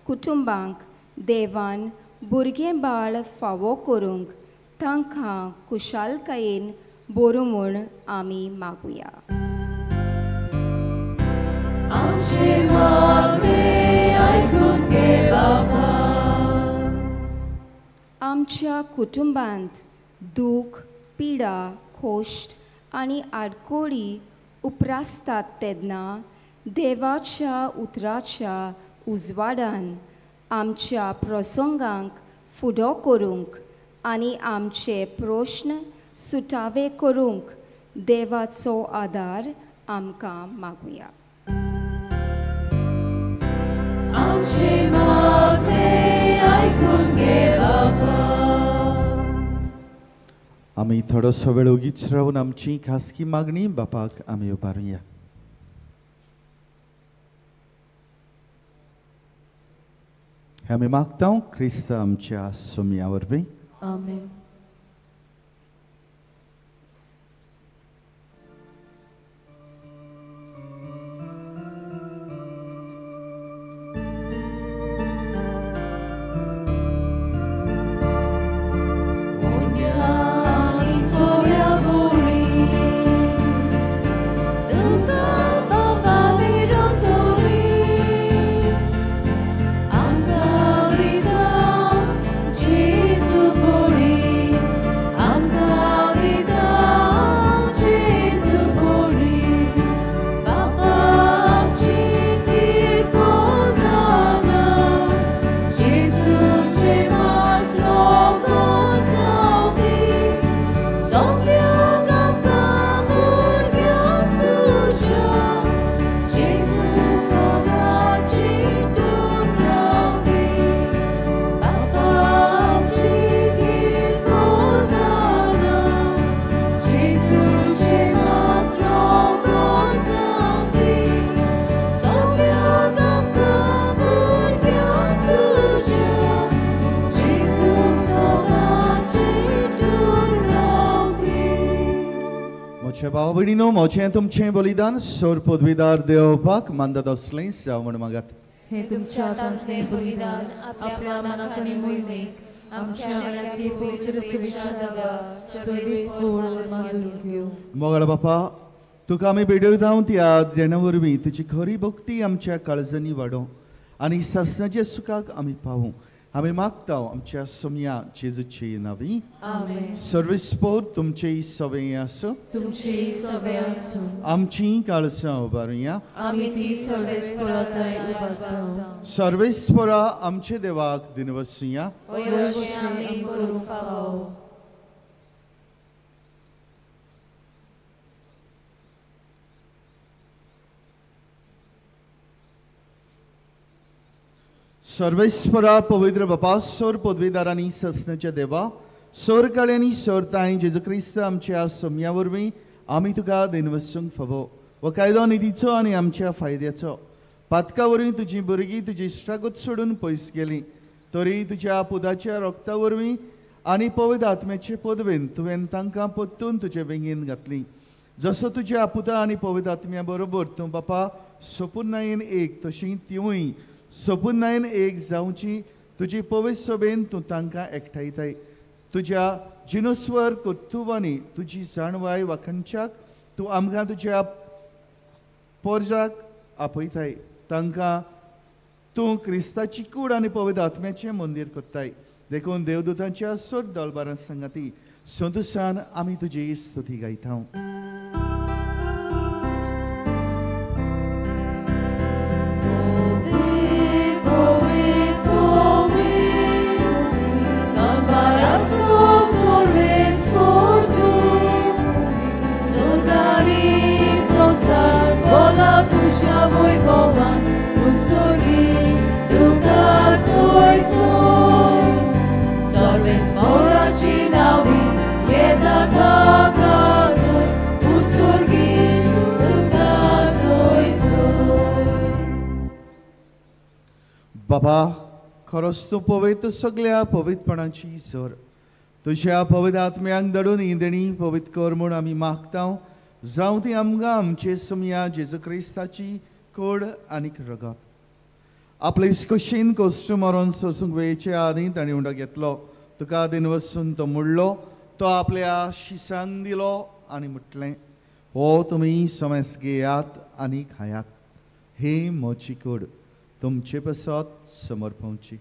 कुटुंबांक देवान भुरगें बाळ फावो करूंक तांकां कुशालकायेन बरो म्हूण आमी मागुया. आमच्या कुटुंबांत दूख, पिडा, खोश्ट आनी आडकोळी उप्रासतात तेन्ना देवाच्या उतराच्या उजवाडान आमच्या प्रसंगांक फुडो करूंक आनी आमचे प्रश्न सुटावे करूंक देवाचो आदार आमकां मागुया. आमी आमी थोडोसो वेळ उगीच रावन आमची खासगी मागणी बापाक आमी उबारुया. आमी मागता क्रिस्त आमच्या सुमया वरवीं. आमेन. भाव भयणीनो, मोचें तुमचें बलिदान सोर पदवीदार देवपाक मानतात असलें जावं म्हण मागात. हे तुमच्या हातांतलें बलिदान आपल्या मनाक आनी मोहिमेक आमच्या आनी पवित्र सुविचार दावा सदैव मागून घेवं. मोगळ बापा, तुका आमी बेडयता त्या जेणा वरवीं तुजी खरी भक्ती आमच्या काळजांनी वाडो आनी सासणाच्या सुखाक आमी पावूं. आमी मागता आमच्या सोमया जेजूची नांवी. आमेन. सर्वेस्पोर तुमचेय सवय आसूं. तुमची सवय आसूं. आमची काळजां उबारुया. आमी ती सर्वेस्पोराताय उबारता. सर्वेस्पोरा आमचे देवाक दिनवसूया. अशें आमी करूंक फावो. सर्वेस्परा पवित्र बापा, सोर पदवीदारांनी ससनाच्या देवा, सोर काळ्यांनी सोरताय जेजू क्रिस्त आमच्या सोमया वरवीं आमी तुका दिनवसूंक फावो. हो कायदो निधीचो आनी आमच्या फायद्याचो. पातका वरवीं तुजी भुरगीं तुजी इश्टागत सोडून पयस गेलीं, तरी तुज्या पुताच्या रक्ता वरवीं आनी पवित्र आत्म्याचे पदवेन तुवें तांकां परतून तुजे वेंगेन घातलीं. जसो तुज्या पुता आनी पवित्र आत्म्या बरोबर तूं बापा सोपुर्नायेन एक, तशीं तिवूय सोपुर्नायेन एक जावची तुजी पवित्र सभेन तूं तांकां एकठायताय. तुज्या जिनस्वर कर्तुवांनी तुजी जाणवाय वाखणच्याक तूं आमकां तुज्या पोरजाक आपयताय. तांकां तूं क्रिस्ताची कूड आनी पवित्र आत्म्याचें मंदीर करताय. देखून देवदूतांच्या सोड दळबारां सांगाती संतोशान आमी तुजी स्तुती गायता. Bola tuja wojkowan, usługi, duka coj coj. Sorbe spora ci nawi, jedna taka coj, usługi, duka coj coj. बाबा, खरोच तूं पवित्र सगळ्या पवित्रपणाची सर. तुज्या पवित्र आत्म्याक दडून ही देणी पवित्र कर म्हूण आमी मागता. जावं ती आमकां आमचे सोमया जेजू क्रिस्ताची कूड आनीक रगत. आपले कुशीन कोश्ट मारून सोसूंक वेळचे आदी ताणें उंडो घेतलो. तुका दिन वचून तो मुडलो, तो आपल्या शिसांक दिलो आनी म्हटलें, हो तुमी सोमेस घेयात आनी खायात. हे म्हजी कूड तुमचे पासत समर्पवची.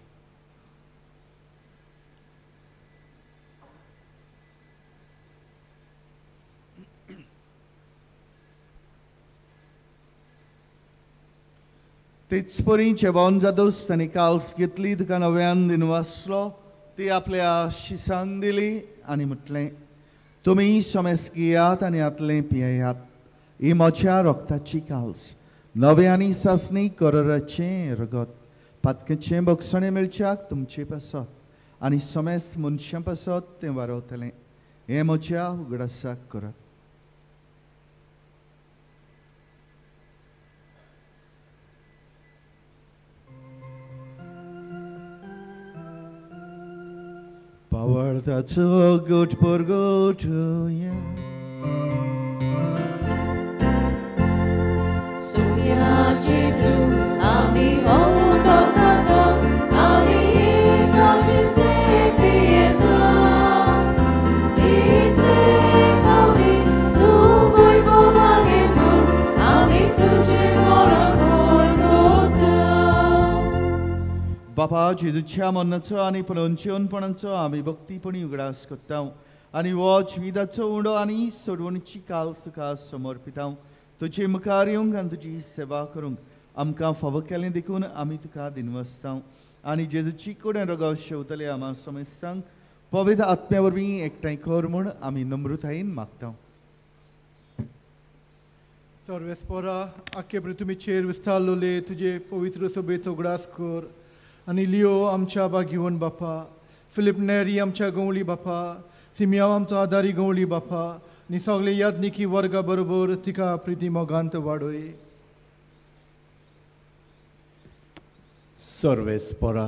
तेच परी जेवण जातच ताणें काल्स घेतली, तुका नव्यान दिनवासलो, ती आपल्या शिसांक दिली आनी म्हटलें, तुमी सोमेस घेयात आनी आतलें पियेयात. ही म्हज्या रोगताची काल्स, नवे आनी सासणी करराचें रगत. पातकेचें भक्षणें मेळच्याक तुमचे पासत आनी सोमेस मनशां पासत तें वारवतलें. हे म्हज्या उगडासाक करात. Pawartaco gut porgotuja. Sofia Jesu, ami hołotokata, ami kaszte pieta. I Ty, ami tu mój pomagiesu, ami tu Cię mora porgota. बापा जेजूच्या मनाचो आनी पणोवनपणाचो आमी भक्तीपणी उगडास करता आनी हो जिविताचो उंडो आनी सोडवणीची काल तुका समर्पिता. तुजे मुखार येवंक आनी तुजी सेवा करूंक आमकां फावो केलें देखून आमी तुका दिनवसता आनी जेजूची कुडें रगत शेवतले आमा समेस्तांक पवित्र आत्म्या वरवीं एकठांय कर म्हूण आमी नम्रतायेन मागता. सर्वेस्परा आख्खे पृथ्वीचेर विस्तारलोले तुजे पवित्र सभेचो उगडास कर आनी लिओ आमच्या बागिवण बापा, फिलिप नेरी आमच्या गवळी बापा, सिमियाव आमचो आदारी गवळी बापा आनी सगळे यादनिकी वर्गा बरोबर तिका प्रिती मोगांत वाडोय. सर्वेस्परा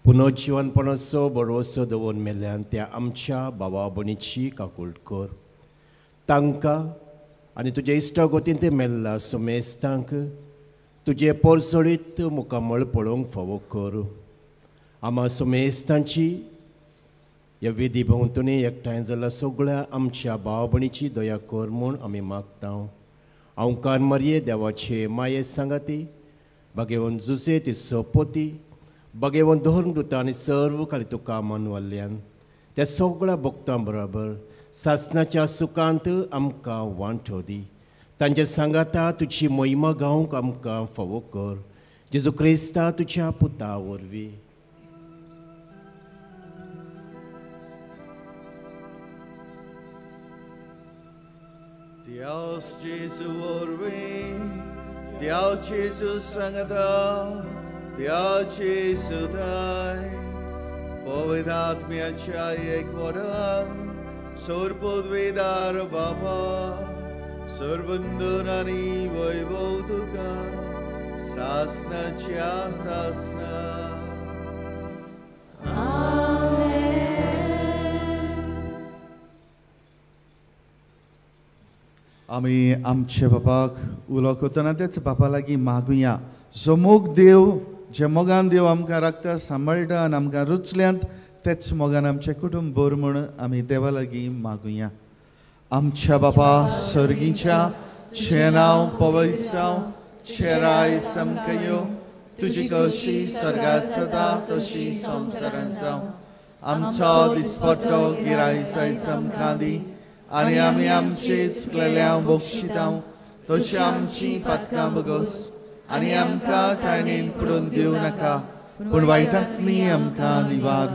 पुनर्जीवनपणाचो भरवसो दवरून मेल्यान त्या आमच्या भावा भयणीची काकूळट कर. तांकां आनी तुजे इश्टागोतीन ते मेल्ला समेस्तांक तुजे पोरसोडीत मुखामळ पळोवंक फावो कर. आमा समेस्तांची ह्या विधी भोंवतणी एकठांय जाल्या सगळ्या आमच्या भाव भयणीची दया कर म्हूण आमी मागता. हांव कार्मरये देवाचे माये सांगाती, भगेवन जुसे ती सपोती, भगेवन धर्मदूत आनी सर्व खाली तुका मानवाल्ल्यान त्या सगळ्या भक्तां बरोबर सासणाच्या सुखांत आमकां वांटो दी. तांचे सांगाता तुजी महिमा गावंक आमकां फावो कर. जेजू क्रिस्ता तुज्या पुता वरवीं. Dios Jesu wरवीं, Dios Jesu सांगाता, Dios Jesu दाय, पवित्र आत्म्याच्या एकवटान सर्वोद्वेदार बापा, सर्वंदन आनी वैभव तुका सासणाच्या सासणा. आमी आमच्या बापाक उलो करतना तेच बापा लागीं मागुया. जो मोग देव, जे मोगान देव आमकां राखता, सांबाळटा आनी आमकां रुचल्यांत तेच मोगान आमचें कुटुंब भर म्हूण आमी देवा लागीं मागुया. आमच्या बापा सर्गीच्या चे नांव पवित्र जावं, चे राय समकयो, तुजी कशी स्वर्गांत जाता तशी संवसारांत जावं. आमचो दिसपट्टो गिरायसायज आमकां दी आनी आमी आमचे चुकलेल्यांक बक्षिता तशी आमची पातकां बगस आनी आमकां टायणेन पडून दिवं नाका, पूण वायटांतली आमकां निवार.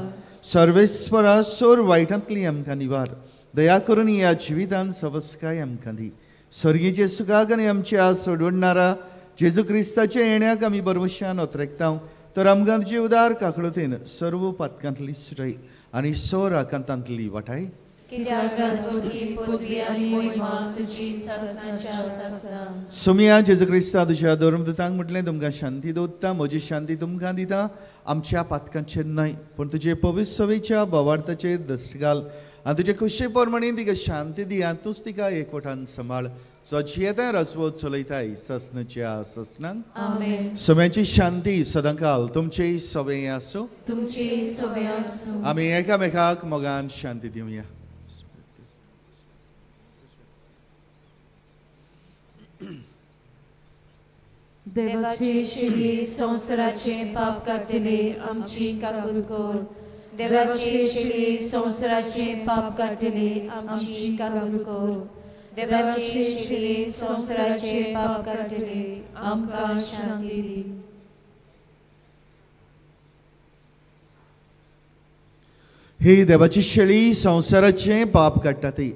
सर्वेस्परा सोर वायटांतली आमकां निवार. दया करून ह्या जिवितान सवस्काय आमकां दी. सर्गीचे सुखाक आनी आमच्या सोडवणारा जेजू क्रिस्ताच्या येण्याक आमी बरवशान ओतरेकता. तर आमकां तुजे उदार काकळुतेन सर्व पातकांतली सुटय आनी सोर आकांतांतली वाटाय. सुमिया जेजू क्रिस्ता तुज्या धर्मदूतांक म्हटलें, तुमकां शांती दवरता, म्हजी शांती तुमकां दिता. आमच्या पातकांचेर न्हय पूण तुजे पवित्र सवेच्या भावार्थाचेर दृश्टी घाल आनी तुजे खुशी पोरमणी तिका शांती दी आनी तूंच तिका एकवटान सांबाळ. जो जियेता रसवो चलयताय ससनाच्या ससनांक. सोम्याची शांती सदांकाल तुमचे सवे आसूं. आमी एकामेकाक मोगान शांती दिवया. देवाचे श्री संवसाराचे पाप काडटले आमची काकूळट कर. देवाचे श्री संवसाराचे पाप काडटले आमची काकूळट कर. देवाचे श्री संवसाराचे पाप काडटले आमकां शांती दी. ही देवाची शेळी संवसाराचे पाप काडटा ती.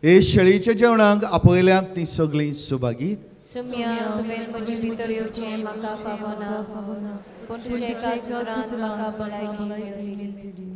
हे शेळीच्या जेवणाक आपयल्यांत ती सगळीं सुभागी. सुमिया तुवें म्हजे भितर येवचें म्हाका फावना, पूण तुजे कांय उतरांत म्हाका भलायकी मेळटली.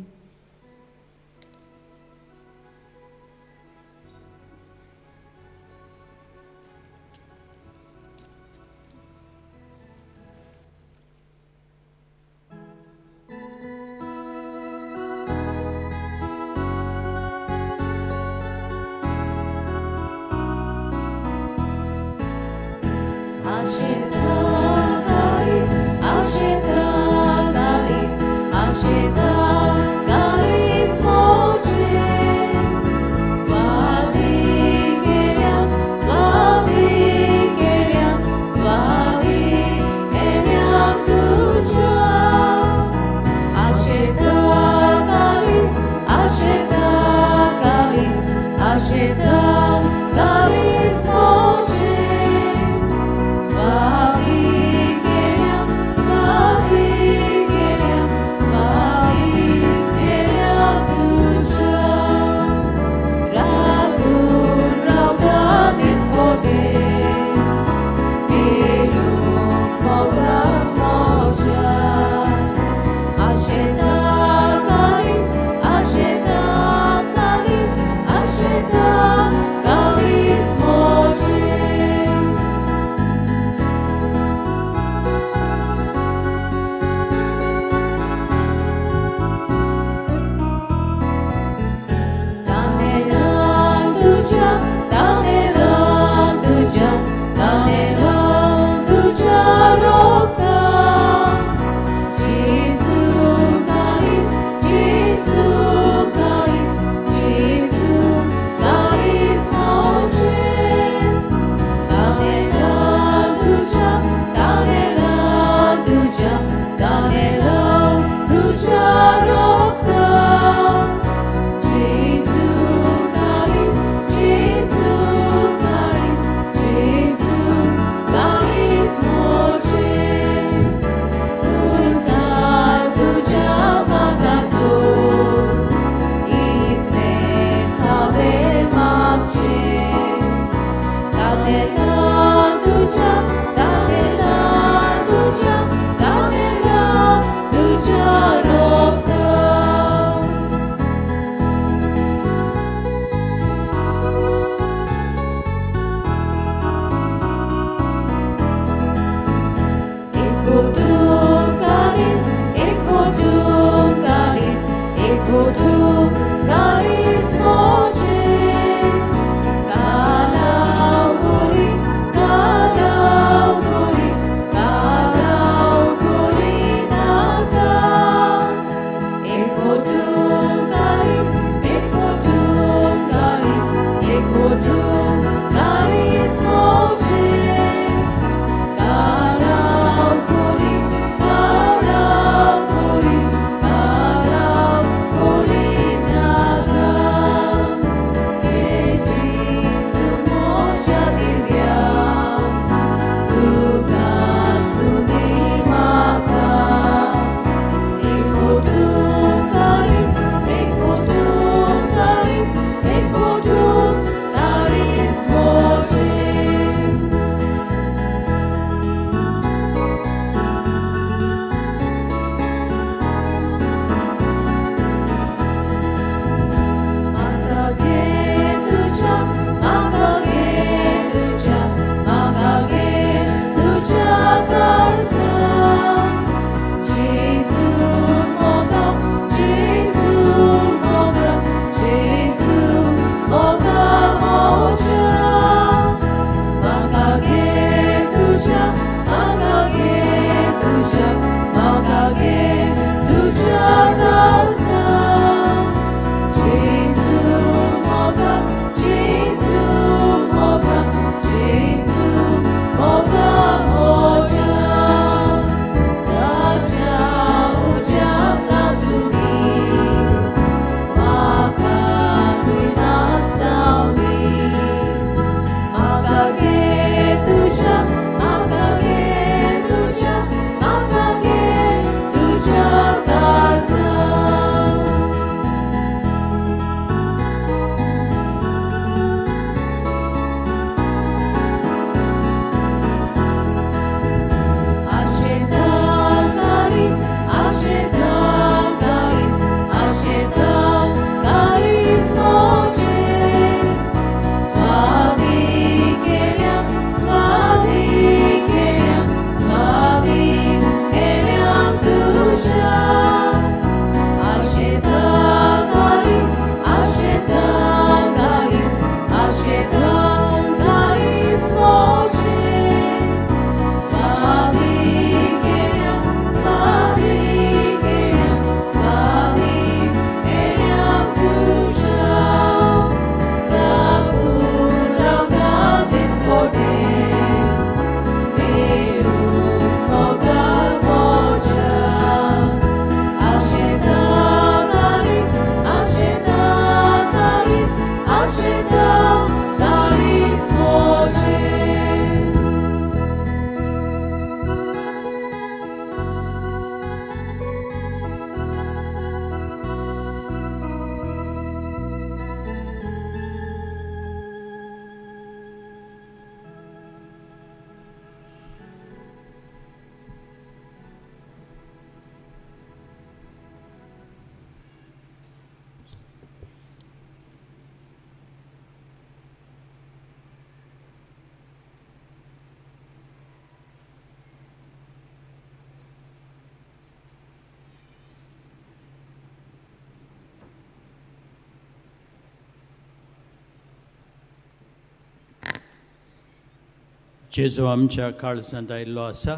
जेजू आमच्या काळजांत आयिल्लो आसा,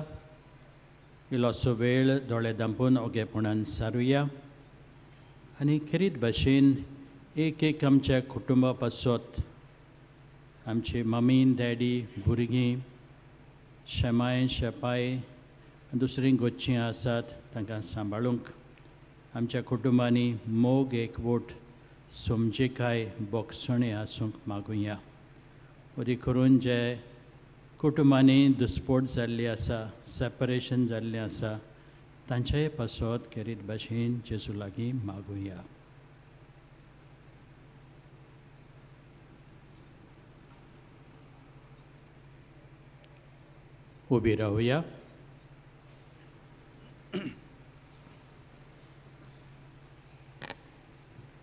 इल्लोसो वेळ दोळे धांपून ओगेपणान सारुया आनी खेरीत भाशेन एक एक आमच्या कुटुंबा पासत आमची मम्मी डॅडी भुरगीं शेमाय शेपाय दुसरीं गोंयचीं आसात तांकां सांबाळूंक आमच्या कुटुंबांनी मोग एकवट समजिकाय बोगसणे आसूंक मागुया. वरी करून जे कुटुंबांनी दुस्पोट जाल्ली आसा, सेपरेशन जाल्लें आसा, तांचेय पासत खेरीत भाशेन जेजू लागीं मागुया. उबी रावया.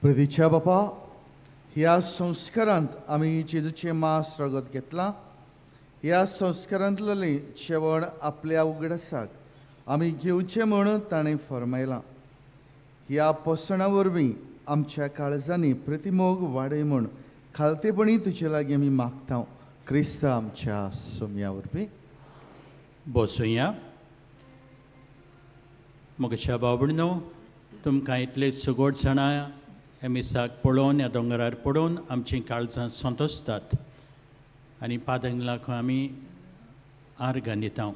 प्रतीच्या बापा, ह्या संस्कारांत आमी जेजूचें मास रगत घेतलां. ह्या संस्कारांतलें जेवण आपल्या उगडासाक आमी घेवचें म्हूण ताणें फरमायलां. ह्या पोसणा वरवीं आमच्या काळजांनी प्रतिमोग वाडय म्हूण खालतेपणी तुजे लागीं आमी मागता. क्रिस्ता आमच्या सोम्या वरवीं. बसूया. मोगच्या भाव भयणो, तुमकां इतले सुगोड जाणां हे मिसाक पळोवन, ह्या दोंगरार पडोवन आमचीं काळजां संतोसतात आनी पादंगलाक आमी आर्गां दिता.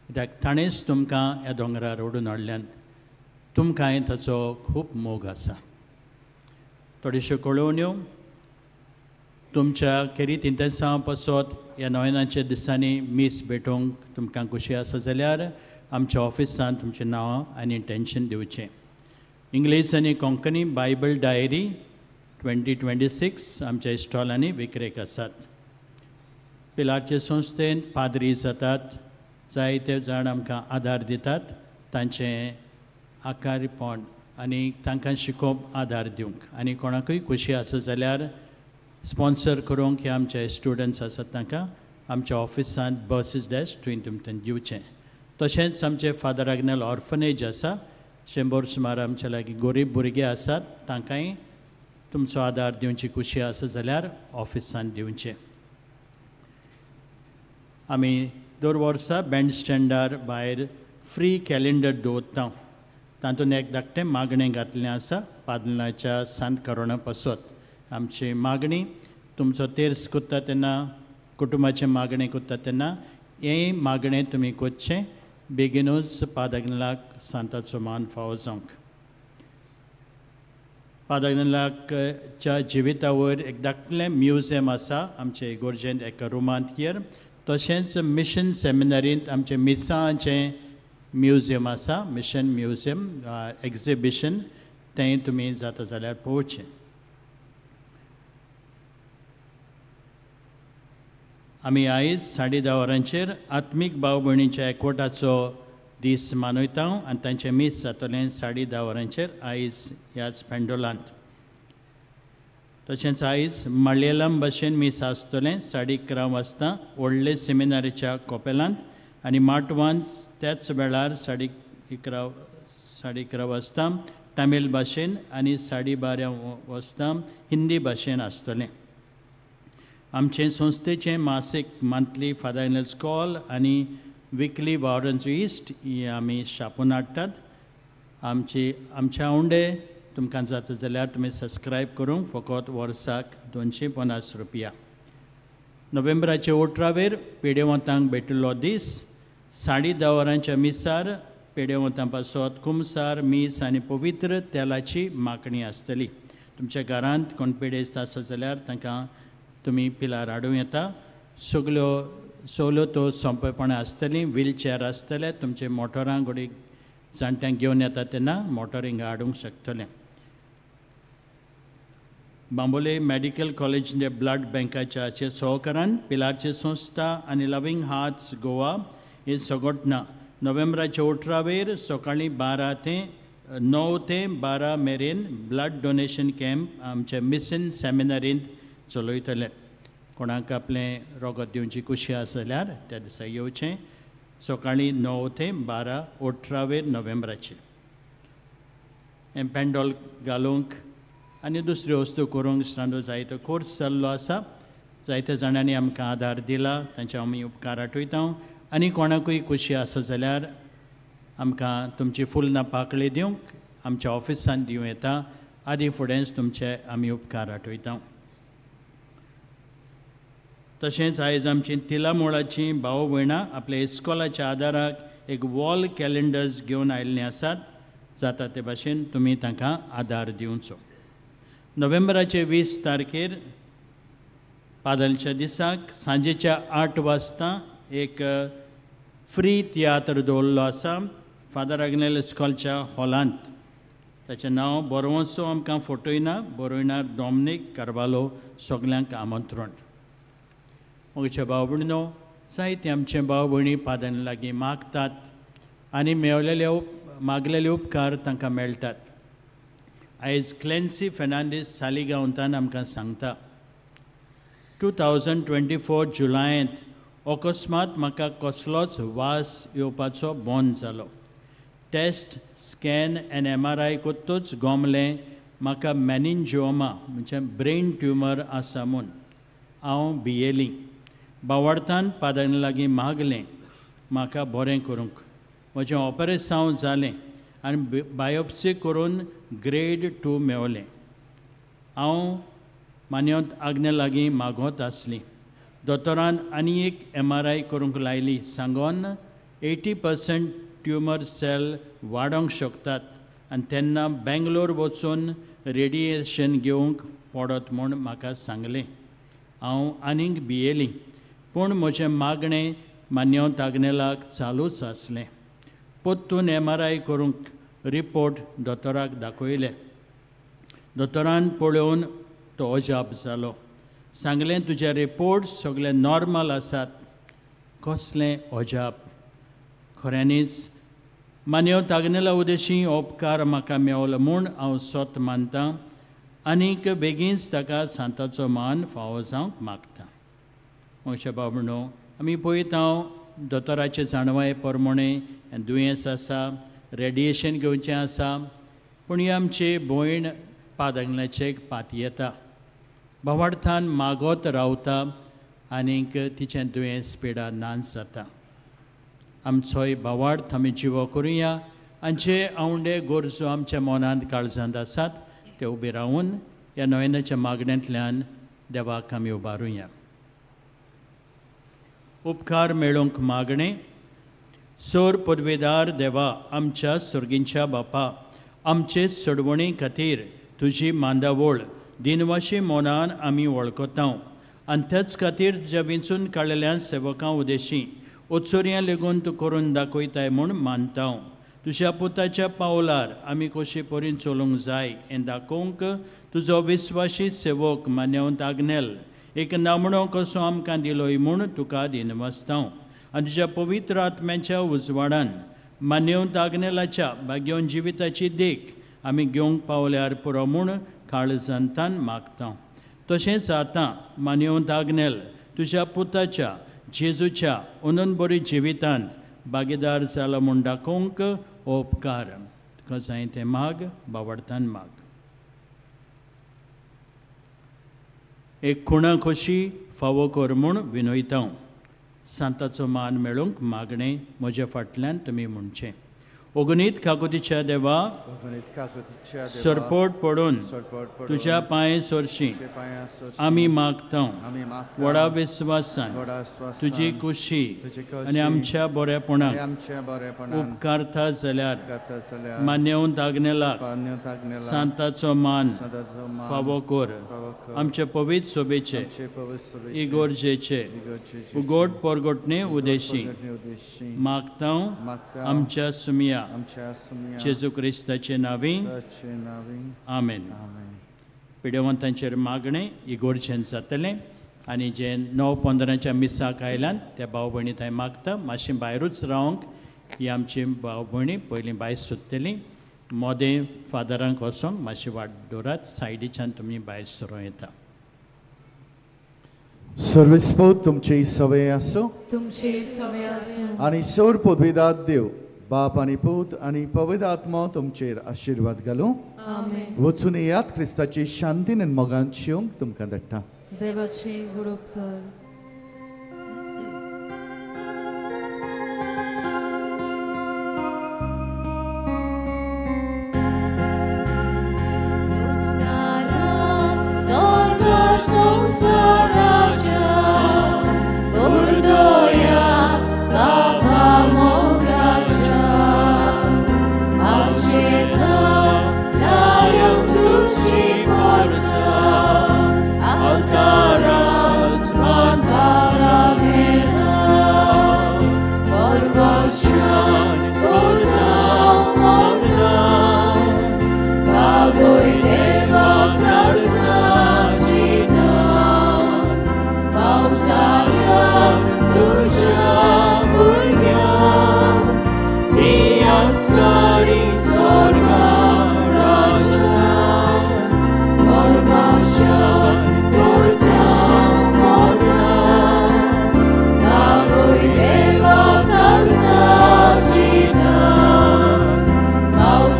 कित्याक ताणेंच तुमकां ह्या दोंगरार ओडून हाडल्यान तुमकांय ताचो खूब मोग आसा. थोड्योश्यो कळोवण्यो तुमच्या खेरीत इंतेसां पासत ह्या नोवेनाच्या दिसांनी मीस भेटोवंक तुमकां खुशी आसा जाल्यार आमच्या ऑफिसांत तुमचें नांव आनी इंटेंशन दिवचें. इंग्लीश आनी कोंकणी बायबल डायरी 2026 आमच्या इस्टॉलांनी विक्रेक आसात. पिलारचे संस्थेन पाद्री जातात, जायते जाण आमकां आदार दितात, तांचें आकारीपण आनी तांकां शिकोवप आदार दिवंक. आनी कोणाकूय खुशी आसा जाल्यार स्पॉन्सर करूंक हे आमचे स्टुडंट्स आसात तांकां आमच्या ऑफिसांत बसीस डॅश तुमकां दिवचें. तशेंच आमचे फादर आग्नेल ऑर्फनेज आसा, 100 सुमार आमच्या लागीं गरीब भुरगे आसात, तांकांय तुमचो आदार दिवची खुशी आसा जाल्यार ऑफिसांत दिवचें. आमी दर वर्सा बँड स्टँडार भायर फ्री कॅलेंडर दवरता. तातूंत एक धाकटें मागणें घातलें आसा पादलाच्या सांत करोणा पासत. आमची मागणी तुमचो तेर्स कोत्ता तेन्ना, कुटुंबाचें मागणें कोत्ता तेन्ना हें मागणें तुमी कोच्चें बेगीनूच पादग्नलाक सांताचो मान फावो जावंक. पादग्नलाकच्या जिविता वयर एक धाकटें म्युजियम आसा आमचे इगोर्जेंत एका रुमांत हियर. तशेंच मिशन सेमिनारींत आमचे मिसांचें म्युजियम आसा, मिशन म्युजियम एक्झिबिशन, तें तुमी जाता जाल्यार पळोवचें. आमी आयज 10:30 वरांचेर आत्मीक भाव भयणींच्या एकवटाचो दीस मनयता आनी तांचें मीस जातलें 10:30 वरांचेर आयज ह्याच पेंडोलांत. तशेंच आयज मलयालम भाशेन मीस आसतलें 11:30 वाजता व्हडले सेमिनारीच्या कोपेलांत आनी माटवान त्याच वेळार 11:30 वाजता तमीळ भाशेन आनी 12:30 वाजता हिंदी भाशेन आसतलें. आमचे संस्थेचें मासीक मंथली फादर कॉल आनी विकली वावरन्स इस्ट ही आमी छापून हाडटात. आमच्या उंडे तुमकां जाता जाल्यार तुमी सबस्क्रायब करूंक फकत वर्साक 250 रुपया. नोव्हेंबराचे 18 पेडेवंतांक भेटिल्लो दीस 10:30 वरांच्या मिसार पेडेवंतां पासत कुमसार, मीस आनी पवित्र तेलाची मागणी आसतली. तुमच्या घरांत कोण पेडेस्त आसा जाल्यार तांकां तुमी पिलार हाडूं येता. सगल्यो सवलतो सोंपेपणां आसतलीं, व्हीलचॅर आसतले, तुमचे मोटरांक घोडी जाणट्यांक घेवन येता तेन्ना मोटर हिंगा हाडूंक शकतले. बांबोळे मेडिकल कॉलेज ब्लड बँकाच्या सहकारान पिलारची संस्था आनी लविंग हार्ट्स गोवा ही संघटना नोव्हेंबराच्या 18 सकाळीं 12 ते 9 ते 12 मेरेन ब्लड डोनेशन कॅम्प आमचे मिशन सेमिनारींत चलयतले. कोणाक आपलें रगत दिवची खुशी आसा जाल्यार त्या दिसा येवचें. सकाळीं 9 ते 12 18 नोव्हेंबराचेर. हें पेंडॉल घालूंक आनी दुसऱ्यो वस्तू करूंक स्टांडो जायतो कोर्स जाल्लो आसा. जायत्या जाणांनी आमकां आदार दिला, तांचे आमी उपकार आठयता. आनी कोणाकूय खुशी आसा जाल्यार आमकां तुमची फूल नापाकळी दिवंक आमच्या ऑफिसांत दिवं येता. आदी फुडेंच तुमचे आमी उपकार आठयता. तशेंच आयज आमची तिला मोळाची भाव भयणां आपल्या इस्कॉलाच्या आदाराक एक वॉल कॅलेंडर्स घेवन आयिल्लीं आसात. जाता ते भाशेन तुमी तांकां आदार दिवचो. नोव्हेंबराचे 20 तारखेर पादलच्या दिसाक सांजेच्या 8 वाजता एक फ्री तियात्र दवरलो आसा फादर अग्नेल इस्कॉलच्या हॉलांत. ताचें नांव बरोवचो आमकां फोटोयना बरोयणार डॉमिनीक कार्वालो. सगल्यांक आमंत्रण. म्हज्या भाव भयणीनो, जायते आमचे भाव भयणी पादन लागीं मागतात आनी मागलेले उपकार तांकां मेळटात. आयज क्लेन्सी फेर्नांडीस सालिगांवांतल्यान आमकां सांगता 2024 जुलयांत अकस्मात म्हाका कसलोच वास येवपाचो बंद जालो. टेस्ट स्कॅन एन MRI कोत्तूच गोमलें म्हाका मॅनिंजिओमा म्हणजे ब्रेन ट्युमर आसा म्हूण. हांव भियेलीं. बावार्थान पादन लागीं मागलें म्हाका बरें करूंक. म्हजें ऑपरेशन जालें आनी बायोप्सी करून ग्रेड 2 मेवलें. हांव मान्यवंत आग्ने लागीं मागोत आसलीं. दोतोरान आनी एक MRI करूंक लायली सांगोन 80% ट्युमर सेल वाडोंक शकतात आनी तेन्ना बेंगलोर वचून रेडिएशन घेवंक पडत म्हूण म्हाका सांगलें. हांव आनीक भियेलीं. पूण म्हजें मागणें मान्यवंत आग्नेलाक चालूच आसलें. पोत्तून MRI करूंक रिपोर्ट दोतोराक दाखयले. दोतोरान पळोवन तो अजाप जालो. सांगलें तुजे रिपोर्ट सगळे नॉर्मल आसात. कसलें अजाप. खऱ्यांनीच मान्यवंत आग्नेला उदेशी उपकार म्हाका मेवलो म्हूण हांव सोत मानतां आनीक बेगीनच ताका सांताचो मान फावो जावंक मागता. म्हज्या बाबणो, आमी पळयता दोतोराचे जाणवाये प्रमाणे दुयेंस आसा, रेडिएशन घेवचें आसा. पूण ही आमची भयण पादांगल्याचे एक पात येता. भावार्थान मागोत रावता आनीक तिचें दुयेंस पिडा नाच जाता. आमचोय भावार्थ आमी जिवो करुया आनी जे आवडे गरजो आमच्या मनांत काळजांत आसात ते उबे रावन ह्या नोवेनाच्या मागण्यांतल्यान देवाक आमी उबारुया. उपकार मेळोवंक मागणें. सोर पदवेदार देवा, आमच्या सुर्गींच्या बापा, आमचे सोडवणी खातीर तुजी मांदावळ दिनवाशी मोनान आमी वळखतांव आनी तेच खातीर तुज्या वेंचून काडलेल्या सेवकां उदेशी उत्सुर्यां लेगून तूं करून दाखयताय म्हूण मानतांव. तुज्या पुताच्या पावलार आमी कशी परीन चलूंक जाय हें दाखोवंक तुजो विस्वाशी सेवक मान्यवंत आग्नेल एक नामणो कसो आमकां दिलोय म्हूण तुका दिनवासतांव. आनी तुज्या पवित्र आत्म्याच्या उजवाडान मान्यवंत आग्नेलाच्या भाग्यवन जिविताची देख आमी घेवंक पावल्यार पुरो म्हूण काळजांतान मागतां. तशेंच आतां मान्यवंत आग्नेल तुज्या पुताच्या जेजूच्या उनून बरी जिवितांत भागीदार जाला म्हूण दाखोवंक उपकार. तुका जाय तें माग, बावडतान माग. एक खुणा खोशी फावो कर म्हूण विनयतां. सांताचो मान मेळोवंक मागणें म्हज्या फाटल्यान तुमी म्हणचें. ओगनीत काकुतीच्या देवा, सरपोट पडून तुज्या पांय सोरशी आमी मागतां. व्हडा विस्वासान तुजी कुशी आनी आमच्या बरेपणाक उपकारता जाल्यार मान्यवंत आग्नेलाक सांताचो मान फावो कर. आमचे पवित्र सोबेचे इगोर्जेचे उगोड परगोटणे उदेशी मागतां आमच्या सुमिया जेजू क्रिस्ताचे नावी. आमेन. पिडेवंतांचेर मागणें इगोर्जेन जातलें आनी जे 9-15च्या मिसाक आयल्यान त्या भाव भयणी थंय मागता मातशें भायरूच रावंक. ही आमची भाव भयणी पयलीं भायर सुत्तली. मोदें फादरांक वचोंक मातशें वाट दवरात. सायडीच्यान तुमी भायर सरो येता. सर्वेस्पोत तुमची सवय आसूं तुमची सवय आसूं आनी सोर पदवीदार देव बाप आनी पूत आनी पवित्र आत्मा तुमचेर आशिर्वाद घालूं. आमेन. वचून येयात क्रिस्ताची शांतीन आनी मोगान शिवंक तुमकां धाडटा. देवाची बुडूक कर. Urdoya, Baba Moga.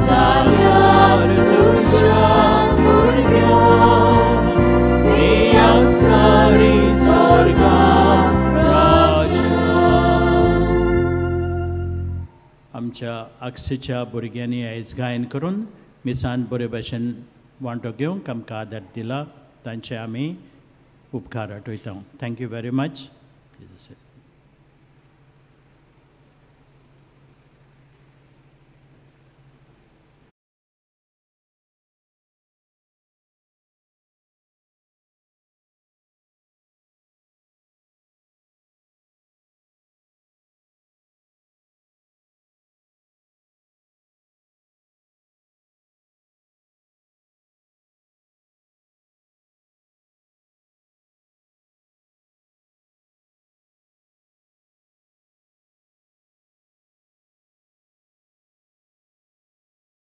जाल्यार तुज्या भुरग्यांक ती आसतली स्वर्गांत राजा. आमच्या आक्षेच्या भुरग्यांनी आयज गायन करून मिसान बरे भाशेन वांटो घेवंक आमकां आदार दिला तांचे आमी उपकार आठयता. Thank you very much.